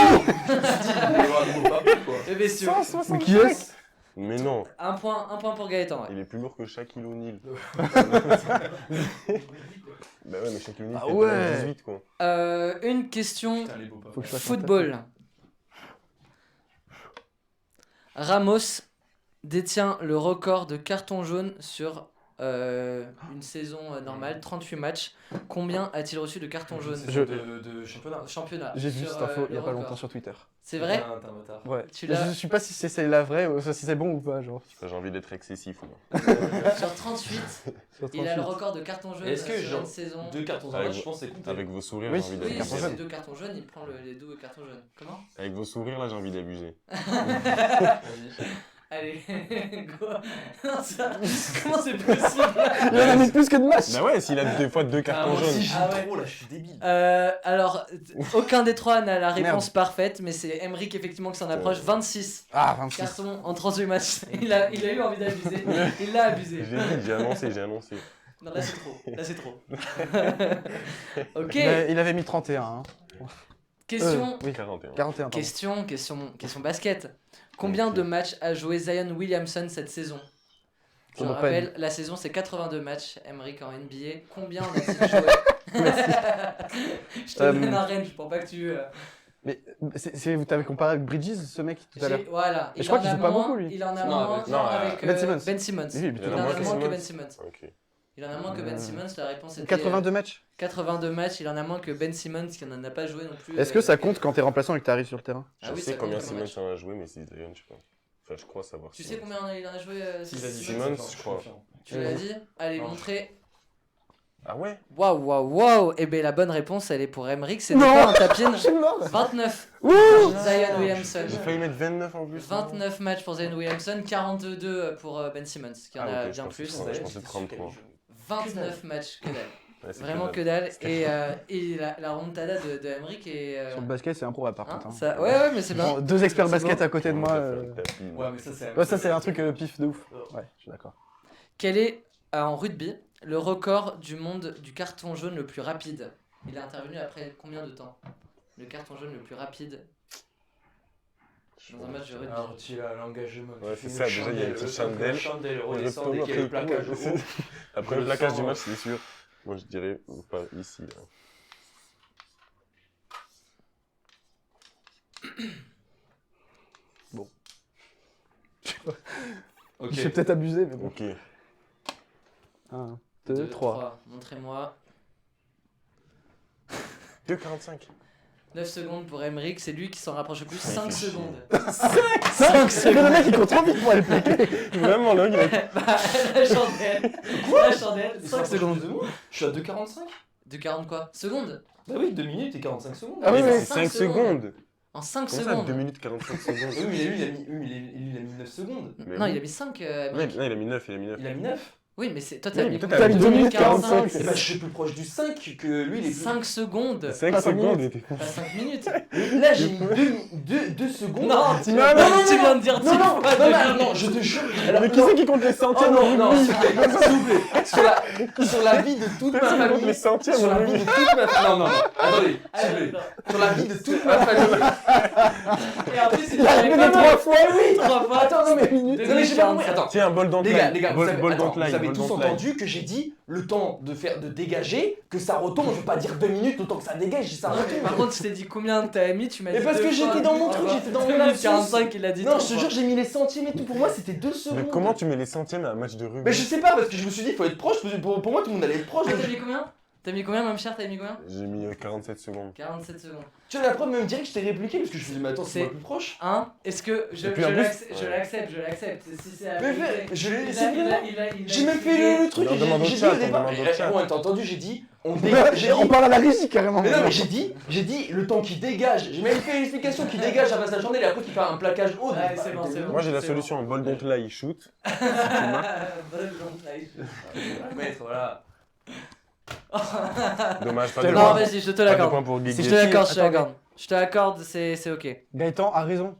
les messieurs. Mais qui est-ce? Mais non, Un point pour Gaëtan. Ouais. il est plus lourd que Shaquille O'Neal. Bah ouais, mais Shaquille O'Neal Ah fait ouais. 18 quoi. Une question Putain, les beaux pas. Faut que je fasse un football. Ramos détient le record de cartons jaunes sur une saison normale, 38 matchs. Combien a-t-il reçu de cartons jaunes Je- De championnat. au championnat? J'ai vu sur, cette info il y le a pas record. longtemps sur Twitter. C'est vrai? T'es un bâtard. Ouais. Tu l'as- Je sais pas si c'est la vraie ou si c'est bon ou pas, genre. Ça, j'ai envie d'être excessif. Moi. Sur 38, Sur il a le 38. record de cartons jaunes Est-ce que, sur genre, une saison. 2 cartons Avec jaunes, vous- je pense que c'est compté. Avec vos sourires, Oui, j'ai envie Oui, d'abuser. cartons si jaunes. c'est 2 cartons jaunes, il prend les 2 cartons jaunes. Comment? Avec vos sourires, là, j'ai envie d'abuser. Vas-y. Allez, go. Non, ça- Comment c'est possible? Il en a mis plus que de matchs. Bah ouais, s'il a des fois 2 Ah, cartons moi jaunes. aussi, j'ai Ah ouais. trop là, je suis débile. Alors, aucun des 3 n'a la réponse Merde. parfaite, mais c'est Emric effectivement qui s'en approche. 26 Ah, 26. cartons en 38 matchs. Il a eu envie d'abuser. Il l'a abusé. J'ai dit, j'ai annoncé. Non, là c'est trop. Là c'est trop. Ok. Il avait mis 31. Hein. Question. Oui, 41. 41. pardon. Question basket. Combien Ok. de matchs a joué Zion Williamson cette saison? Je On n'a pas rappelle, la saison c'est 82 matchs, Emric en NBA. Combien en a-t-il joué? Je te donne un range pour pas que tu. Mais t'avais comparé avec Bridges, ce mec, tout à l'heure. Voilà. Et je crois qu'il en a joue pas moins- beaucoup, lui. Il en a Non, moins avec- non, non, avec Ben Simmons. Ben Simmons. Oui, mais Il en en a a moins que moins que Simmons. Ben Simmons. Ok. Il en a moins que Ben Simmons, la réponse était 82 matchs. 82 matchs, il en a moins que Ben Simmons qui n'en a pas joué non plus. Est-ce que ça compte quand t'es remplaçant et que t'arrives sur le terrain? Ah Je oui, sais ça combien compte comme Simmons match. en a joué, mais c'est Zion, je sais pas. Enfin, je crois savoir. Tu sais Simmons. combien il en a joué Si, vas-y, Simmons, vas-y, je crois. confiant. Tu l'as dit? Allez, Non. montrez. Ah ouais? Waouh. Eh ben la bonne réponse, elle est pour Emric, c'est Non. pas un tapin. Je suis mort. 29. Wouh. Zion Williamson. J'ai failli mettre 29 en plus. 29 matchs pour Zion Williamson, 42 pour Ben Simmons, qui en Ah, a ok, bien je pensais plus. que- Ouais, je pensais 33. 29 matchs que dalle. Ouais, c'est Vraiment que que dalle. Et la remontada de Emric est. Sur le basket, c'est improbable par hein, contre. hein. ça... Ouais, mais c'est bien. Bon, 2 experts C'est basket bon. à côté de On moi. va faire le tapis. Ouais, mais ça, c'est. Ouais, ça, c'est un truc pif de ouf. Ouais, je suis d'accord. Quel est, en rugby, le record du monde du carton jaune le plus rapide? Il est intervenu après combien de temps? Le carton jaune le plus rapide dans un match de rugby. Alors, tu as l'engagement. Ouais, tu c'est fais ça, une déjà, il y a une petite chandelle. La chandelle Le redescend retour, dès qu'il y a le après, plaquage au haut. Après Je le plaquage sens, du match, c'est sûr. Moi, je dirais pas ici. Là. Ok. J'ai peut-être abusé, mais bon. Ok. 1, 2, 3. Montrez-moi. 2,45. 9 secondes pour Emric, c'est lui qui s'en rapproche le plus. Ça 5 fait chier. secondes. 5 Mais le mec, il compte trop vite pour aller plaquer. Vraiment, là, il a... Bah, la chandelle. La chandelle, Il 5 s'en secondes. rapproche de moi. Je suis à 2,45. De 40 quoi? Secondes? Bah oui, 2 minutes et 45 secondes. Ah oui, Mais oui. c'est 5 secondes. En 5 Comment ça, secondes. 2 minutes 45 secondes Oui, mais il a mis 9 secondes. Mais Non, oui. il a mis 5. Ouais, non, il a mis 9, il a mis 9. Il a mis 9. Oui, mais c'est toi, Oui, t'as mais mis toi, T'as mis 2 minutes 45. Et bah, je suis plus proche du 5 que lui, il est plus. 5 secondes. 5 Ah, cinq secondes, minutes. il était... Pas 5 minutes. Là, j'ai mis 2 secondes. Non, tu Non, non, tu viens de dire Non, 10 non, fois non, deux non, je te jure. Alors, Mais qui non. c'est qui compte les Oh centièmes non, non, en s'il rugby vous plaît, s'il vous plaît. Sur la vie de toute ma Personne compte famille. les centièmes Sur en la vie rugby. de toute ma famille. Non, non, non. Attendez, s'il vous plaît. Sur la vie de toute ma famille. Et en plus, Il a répété 3 fois, oui. 3 fois. Attends, non, mais. minutes. Non, mais j'ai pas compris. Attends. Tiens, bol dans Les gars, vous Bol dans avez tous entendu que j'ai dit le temps de dégager, que ça retombe. Je veux pas dire 2 minutes, le temps que ça dégage, ça Par retombe. contre, je t'ai dit combien t'avais mis, tu m'as dit. Mais parce que deux fois. j'étais dans mon truc, j'étais dans mon 2 lapsus. 45, il a dit. Non, deux je te fois. jure, j'ai mis les centièmes et tout. Pour moi, c'était 2 secondes. Mais comment tu mets les centièmes à un match de rugby? Mais je sais pas, parce que je me suis dit, il faut être proche. Parce que pour moi, tout le monde allait être proche. Ah, donc t'as mis combien? T'as mis combien, même cher? T'as mis combien? J'ai mis 47 secondes. 47 secondes. Tu vois, la preuve même direct, je t'ai répliqué parce que je me suis dit, mais attends, C'est- c'est moi le plus proche. Est-ce que je Et puis, en plus- l'accepte, Si c'est la Mais vérité. je l'ai Il laissé a- il a- vraiment. il a- il a J'ai même expliqué- fait le truc. Non, et demande au j'ai dit chat, au départ. demande au chat. Ouais, t'as entendu, j'ai dit, on dégage. J'ai On dit. parle à la régie carrément. Mais non, mais j'ai dit le temps qui dégage. J'ai même fait l'explication qui dégage à la journée et après qui fait un plaquage haut. Ouais, c'est bon, c'est bon. Moi, j'ai la C'est solution. Un bol donc là, il shoot. Bonne journée. Maître, voilà. Dommage, pas Non, de Non, points. vas-y, je te Pas de l'accorde. points pour Si Guigui. je te l'accorde, je te Attends, l'accorde. Je te l'accorde, c'est ok. Gaëtan a raison.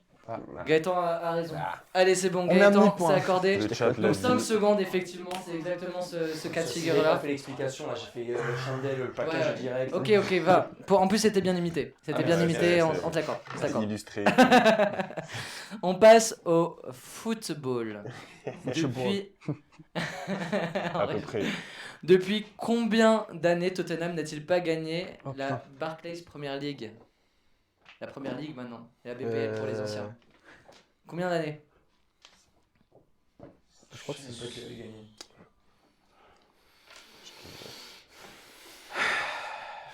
Gaëtan a raison. Allez, c'est bon, On a mis Gaëtan, point. c'est accordé. Le chat l'a Donc 5 dit. secondes, effectivement, c'est exactement ce cas de J'ai figure pas là. fait l'explication là, j'ai fait le chandelle, le Ouais, plaquage ouais. direct. Ok, ok, va. En plus, c'était bien imité. C'était Ah, bien ouais, imité, c'est- on te l'accorde. on te l'accorde. Illustré. On passe au football. Depuis... À peu près. Depuis combien d'années Tottenham n'a-t-il pas gagné Oh, la putain. Barclays Premier League? La Première Ligue maintenant, et la BPL pour les anciens. Combien d'années? Je crois que c'est. toi qui avais gagné.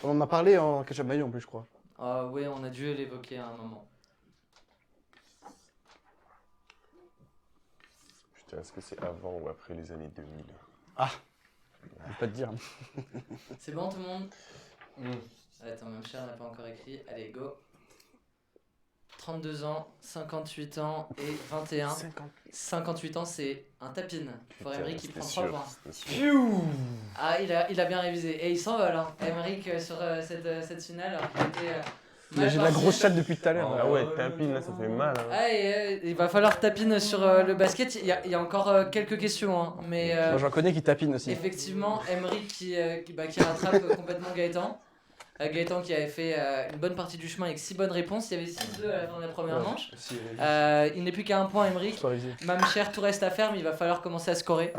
On en a parlé en ketchup maillot en plus, je crois. Ah oui, on a dû l'évoquer à un moment. Putain, est-ce que c'est avant ou après les années 2000? Je peux pas te dire. C'est bon tout le monde? Attends, même cher n'a pas encore écrit. Allez, go. 32 ans, 58 ans et 21. 58 ans, c'est un tapine. Pour Emeric qui prend 3 points. Ah, il a bien révisé. Et il s'envole, hein. Emeric sur cette finale. Alors qu'il était, mal J'ai de la parti. grosse chatte depuis tout à l'heure. Ah ouais, tapine là, ça fait mal. Hein. Ah, et, il va falloir tapine sur le basket. Il y a encore quelques questions, hein. Mais Moi, j'en connais qui tapinent aussi. effectivement, Emeric qui rattrape complètement Gaëtan. Gaëtan qui avait fait une bonne partie du chemin avec 6 bonnes réponses. Il y avait 6-2 à la fin de la première Ouais. manche. Il n'est plus qu'à un point, Emeric. Pas révisé. Même cher, tout reste à faire, mais il va falloir commencer à scorer.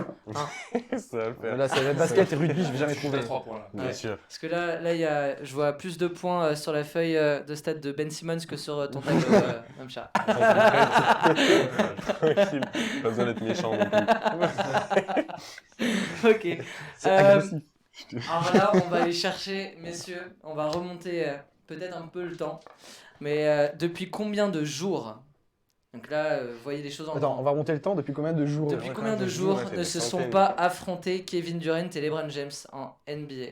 Ça va le faire. Là, c'est basket et rugby, je vais jamais trouver. 3 points là. Bien Ouais. sûr. Parce que là je vois plus de points sur la feuille de stade de Ben Simmons que sur ton tableau, même cher. Tranquille. Pas besoin d'être méchant non plus. Ok. C'est Euh, agressif. Alors là, on va aller chercher, messieurs, on va remonter peut-être un peu le temps. Mais depuis combien de jours? Donc là, voyez les choses en Attends, grand. on va remonter le temps depuis combien de jours Depuis ouais, combien combien de de jours, jours ouais, c'est ne des se sont centaines. pas affrontés Kevin Durant et LeBron James en NBA?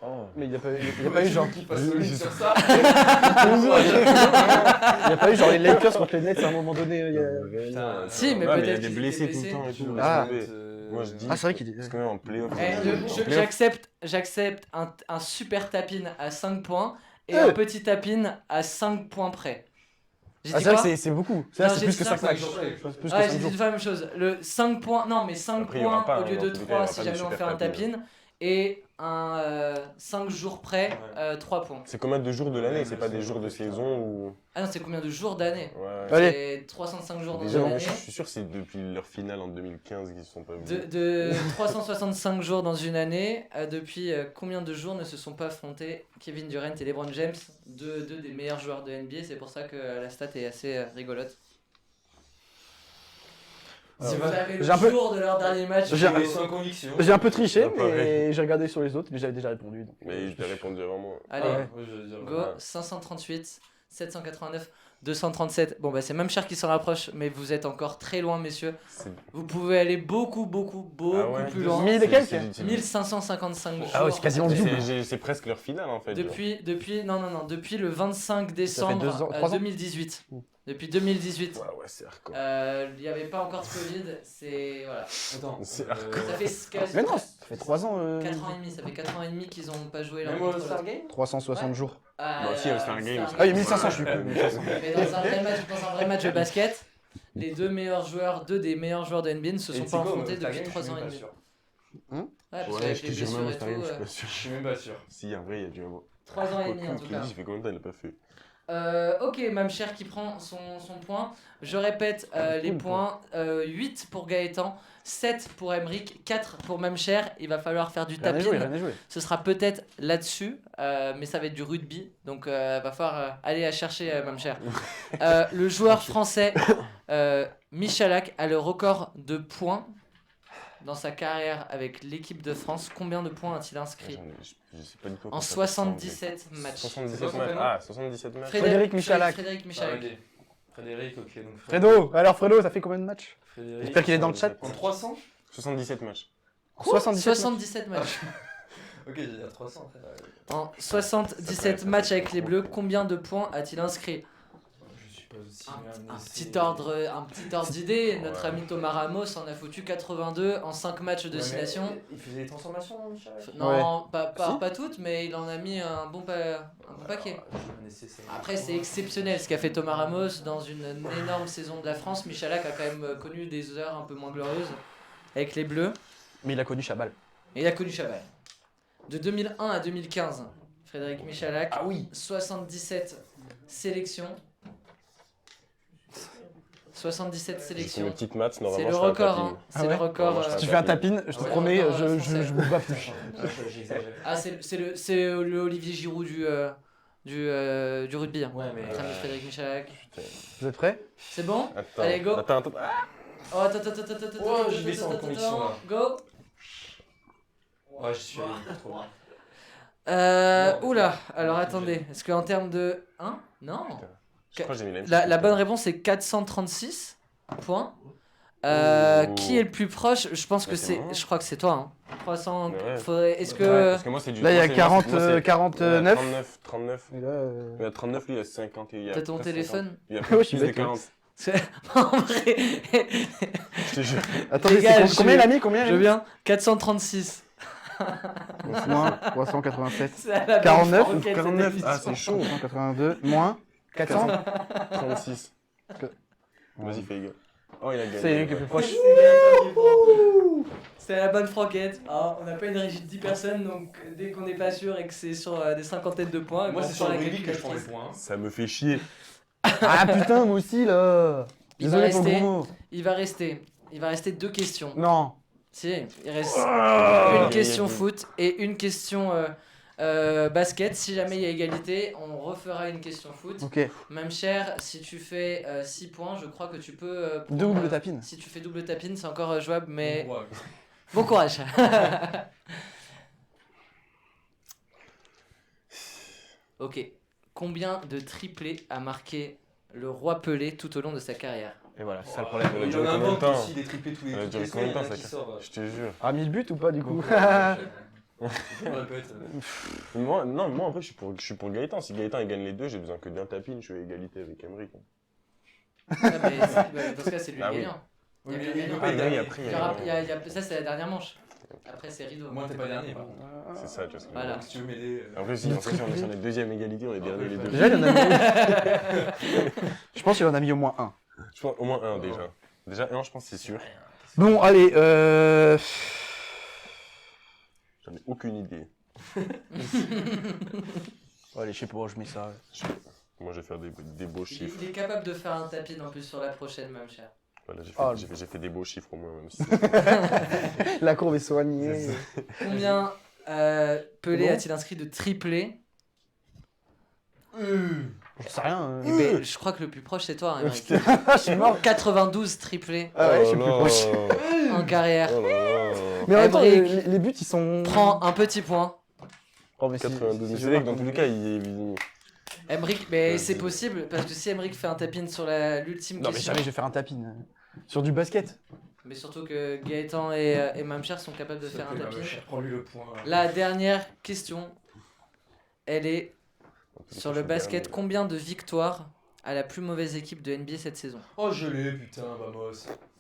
Oh. Mais il n'y a pas eu genre. qui passe le lead sur ça. Il n'y a pas eu genre les Lakers contre les Nets à un moment donné. Putain, Si, mais ouais, peut-être il y a des qu'ils blessés étaient tout le temps et blessés. tout. Ah. laisse tomber. Moi, je dis. Ah, c'est vrai qu'il est. Parce que même en playoff. J'accepte un super tapin à 5 points et Eh. un petit tapin à 5 points près. J'ai Ah, dit c'est vrai quoi que c'est beaucoup. C'est Non, vrai, c'est j'ai plus dit que ça, 5 matchs. Plus que Ouais, 5 j'ai dit jours. la même chose. Le 5 points, non mais 5 Après, il y aura points pas, au lieu dans de tous les cas, il y 3 aura si pas de jamais on super fait un tapin. tapin. Et un 5 jours près, 3 points. C'est combien de jours de l'année? C'est pas des jours de saison ou. Ah non, c'est combien de jours d'année? Ouais. Allez. C'est 365 jours dans Déjà, une moi, année. je suis sûr que c'est depuis leur finale en 2015 qu'ils se sont pas vus. De 365 jours dans une année, depuis combien de jours ne se sont pas affrontés Kevin Durant et LeBron James, deux des meilleurs joueurs de NBA, c'est pour ça que la stat est assez rigolote. Si vous avez le j'ai un peu- jour de leur dernier match, J'ai J'ai sans conviction. J'ai un peu triché, Ah, pareil. mais j'ai regardé sur les autres, mais j'avais déjà répondu. Donc, Mais je t'ai répondu avant moi. allez, Ah ouais. Ouais, je veux dire, go, Ouais. 538, 789, 237. Bon bah c'est même cher qui s'en rapproche, mais vous êtes encore très loin messieurs. C'est- Vous pouvez aller beaucoup Ah ouais. plus loin. 1000 et c'est- quelques c'est- 1555 jours. Ah ouais, c'est quasiment le double. C'est presque leur finale en fait. genre. Depuis le 25 décembre 2 ans, 3 ans 2018. Ouh. Depuis 2018. Ouais, ouais, c'est hardcore. Il n'y avait pas encore de Covid, c'est. Voilà. Attends. C'est Ça fait quasi. Mais non, ça fait 3 ans. 4 ans et demi, ça fait 4 ans et demi qu'ils n'ont pas joué leur Même au contre All-Star l'autre. Game 360 Ouais. jours. Ah, Bah aussi, All-Star Game. Ah oui, 1500, je suis con. 1500. Mais dans un vrai match de basket, les deux des meilleurs joueurs de NBA ne se sont pas affrontés depuis 3 ans et demi. Ouais, parce Ouais, qu'avec je te les jure, même blessures au et Star Game, tout. je suis pas sûr. Je suis même pas sûr. Si, en vrai, il y a dû avoir. 3 ans et demi en tout cas. Ça fait combien de temps il a pas fait? Ok, Mamcher qui prend son point. Je répète les cool, points. 8 pour Gaëtan, 7 pour Emric, 4 pour Mamcher. Il va falloir faire du Rien à jouer, tapin. rien à jouer. Ce sera peut-être là-dessus, mais ça va être du rugby. Donc va falloir aller à chercher Mamcher. Le joueur français Michalak a le record de points dans sa carrière avec l'équipe de France. Combien de points a-t-il inscrit Je sais pas du tout. en 77 matchs? 77 matchs. Ah, 77 matchs. Frédéric Michalak. Frédéric Ah, Michalak. ok. Frédéric, ok. Donc Fredo, alors Fredo, ça fait combien de matchs? Frédéric. J'espère qu'il est dans le chat. En 300 77 matchs. 77 matchs. Ok, j'ai dit à 300. En 77 matchs avec les Bleus, combien de points a-t-il inscrit? Je suis pas aussi. Un petit ordre d'idée, notre Ouais. ami Thomas Ramos en a foutu 82 en 5 matchs de 6 nations. Il faisait des transformations, Michel Non, pas Si. toutes, mais il en a mis un bon paquet. Un nécessaire. Après, c'est exceptionnel ce qu'a fait Thomas Ramos dans une énorme saison de la France. Michalak a quand même connu des heures un peu moins glorieuses avec les Bleus. Mais il a connu Chabal. Et il a connu Chabal. De 2001 à 2015, Frédéric Michalak, Ah oui 77 sélections. 77 J'ai fait mes sélections. petites maths, C'est normalement. le je fais un record, tapis. hein. Ah C'est ouais le record. Ouais, moi, je Si tu fais fais un tapin, je te Ouais, promets, encore, je vous bats plus. J'exagère. Ah, c'est le Olivier Giroud du rugby. Hein. Ouais, mais. Notre ami Frédéric Michalak. Vous êtes prêts? C'est bon? Attends, Allez, go. attends. Ah, Oh, attends. Oh, je vais sans conviction, là. Go. Ouais, je suis allé trop loin. Oula, alors attendez. Est-ce qu'en termes de. Hein? Non. je crois que j'ai mis la même La chose. bonne réponse est 436 points. Oh. Qui est le plus proche? Je pense que Ouais, c'est. c'est moi. Je crois que c'est toi. Hein. 300. Ouais. Faudrait... Est-ce Ouais, que. parce que moi, c'est du. Là, il y a moi, 40, moi, c'est- 49. 39. Et là, Il y a 39, lui, il y a 50. Il y a T'as ton presque téléphone? 50. Il y a Ouais, je suis plus de bête, ouais. 40. En vrai. Je te jure. Attendez, Les gars, c'est combien il a mis? Combien Je il a mis? viens. 436. Moins 387. C'est à la 49 bonne franquette, 49. cette Ah, émission. c'est chaud. 382 moins 400. 36. Vas-y, fais gaffe. Oh, il a gagné. C'est lui qui est plus proche. C'est la bonne franquette. Ah, on n'a pas une régie de 10 personnes, donc dès qu'on n'est pas sûr et que c'est sur des cinquantaines de points, Moi, on c'est prend sur la le rugby que je calculatrice. prends les points. Ça me fait chier. Ah putain, moi aussi là. Il va Désolé pour le rester- gros mot. Il va rester 2 questions. Non. Si, il reste Ah. une question foot et une question basket. Si jamais il y a égalité, on refera une question foot. Ok. Même cher, si tu fais 6 points, je crois que tu peux. prendre, Double tapine. Si tu fais double tapine, c'est encore jouable, mais Ouais. bon courage. Ok. Combien de triplés a marqué le roi Pelé tout au long de sa carrière? Et voilà, c'est ça le problème. Elle a Il duré en combien de invente temps aussi des triplés tous les Elle a toutes duré les combien de semaines, temps, il y en a ça qui sort. Je te jure. Ah, 1000 buts ou pas du coup? On répète. Moi, non, moi en vrai, je suis pour Gaëtan. Si Gaëtan il gagne les deux, j'ai besoin que d'un tapin. Je suis à égalité avec Emric. Ah, mais dans ce cas, c'est lui Ah le oui. gagnant. Oui, Il y a mais il Camelo. peut pas Ah, être oui, dernier. après, Il y aura- il y a- il y a- Ça, c'est la dernière manche. Après, c'est rideau. Au moins, t'es pas dernier, par contre. C'est ça, tu vois. Voilà. Donc, si tu veux mêler. Après, si on est deuxième égalité, on est dernier les deux. Déjà, il en a mis. Je pense qu'il en a mis au moins un. Je pense au moins un déjà. Déjà un, je pense, c'est sûr. Bon, allez. J'en ai aucune idée. Allez, je sais pas où je mets ça. Moi, je vais faire des beaux chiffres. Il est capable de faire un tapis en plus sur la prochaine, même cher. Voilà, j'ai Ah, fait des beaux chiffres au moins, même si. La courbe est soignée. Combien Pelé Bon. a-t-il inscrit de triplés? Je sais rien. Eh ben, je crois que le plus proche, c'est toi, Emric. Je suis mort. 92 triplés Ah ouais, je suis plus là. proche. en carrière. Oh là là. Mais en même temps, Emric. les buts, ils sont. Prends un petit point. Oh, mais si- 92. si Mais je c'est vrai que marque dans un tous les but. cas, il. Emric, mais Ouais, c'est c'est- possible, parce que si Emric fait un tapin sur l'ultime Non, mais question, jamais je vais faire un tapin. Sur du basket. mais surtout que Gaëtan et Mamcher sont capables de S'il te faire un plaît, tapin. Mamcher, prends-lui le point. La dernière question, elle est sur le basket. Dernier. Combien de victoires a la plus mauvaise équipe de NBA cette saison? Oh, je l'ai, putain, vamos.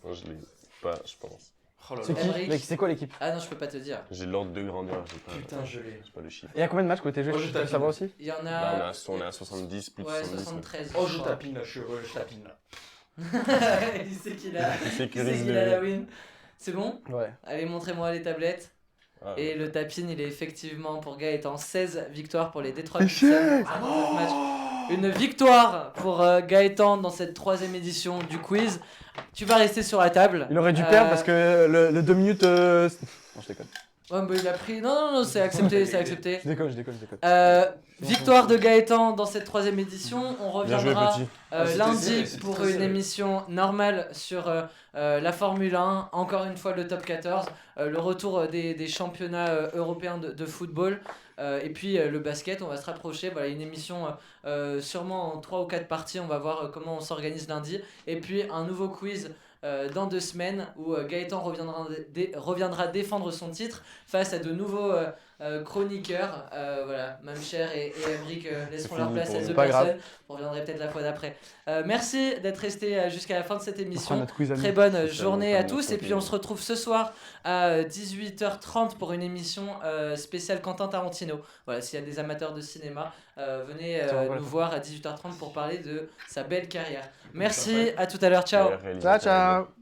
Non, je l'ai pas, je pense. Oh là C'est là. qui Emric. Mais c'est quoi l'équipe? Ah non, je peux pas te dire. J'ai l'ordre de grandeur, j'ai pas. Putain, je l'ai. J'ai pas le chiffre. Et il y a combien de matchs qui ont été joués? Moi, je Je peux tapine. savoir aussi. Il y en Là, a. on est à 70, plus de Ouais, 70. 73. Oh, je crois. tapine là, je suis heureux, je tapine là. Il sait qu'il a, Il il sait sécurise qu'il a la le. win. C'est bon? Ouais. Allez, montrez-moi les tablettes. Ah, Et le tapin, il est effectivement pour Gaëtan. 16 victoires pour les Détroit Pistons. 59 matchs. Une victoire pour Gaëtan dans cette 3ème édition du quiz. Tu vas rester sur la table. Il aurait dû perdre parce que le 2 minutes. Non, je déconne. Ouais, mais il a pris. Non, c'est accepté, c'est accepté. Je déconne. Victoire de Gaëtan dans cette 3ème édition. On Bien joué, reviendra petit. C'était lundi serré, c'était pour très une serré. émission normale sur la Formule 1. Encore une fois, le top 14. Le retour des championnats européens de football. Et puis le basket, on va se rapprocher. Voilà, une émission sûrement en 3 ou 4 parties. On va voir comment on s'organise lundi. Et puis un nouveau quiz dans 2 semaines où Gaëtan reviendra défendre son titre face à de nouveaux chroniqueurs. Voilà, Mamcher et Emric laisseront leur fini place pour à nous. 2 Pas grave. personnes. Vous reviendrez peut-être la fois d'après. Merci d'être resté jusqu'à la fin de cette On fera émission. notre quiz à Très nous. bonne C'est journée ça, à nous, tous et puis on se retrouve ce soir à 18h30 pour une émission spéciale Quentin Tarantino. Voilà, s'il y a des amateurs de cinéma, venez Tiens, voilà. nous voir à 18h30 pour parler de sa belle carrière. Merci, à tout à l'heure, ciao. Réalisateur. Ciao, ciao.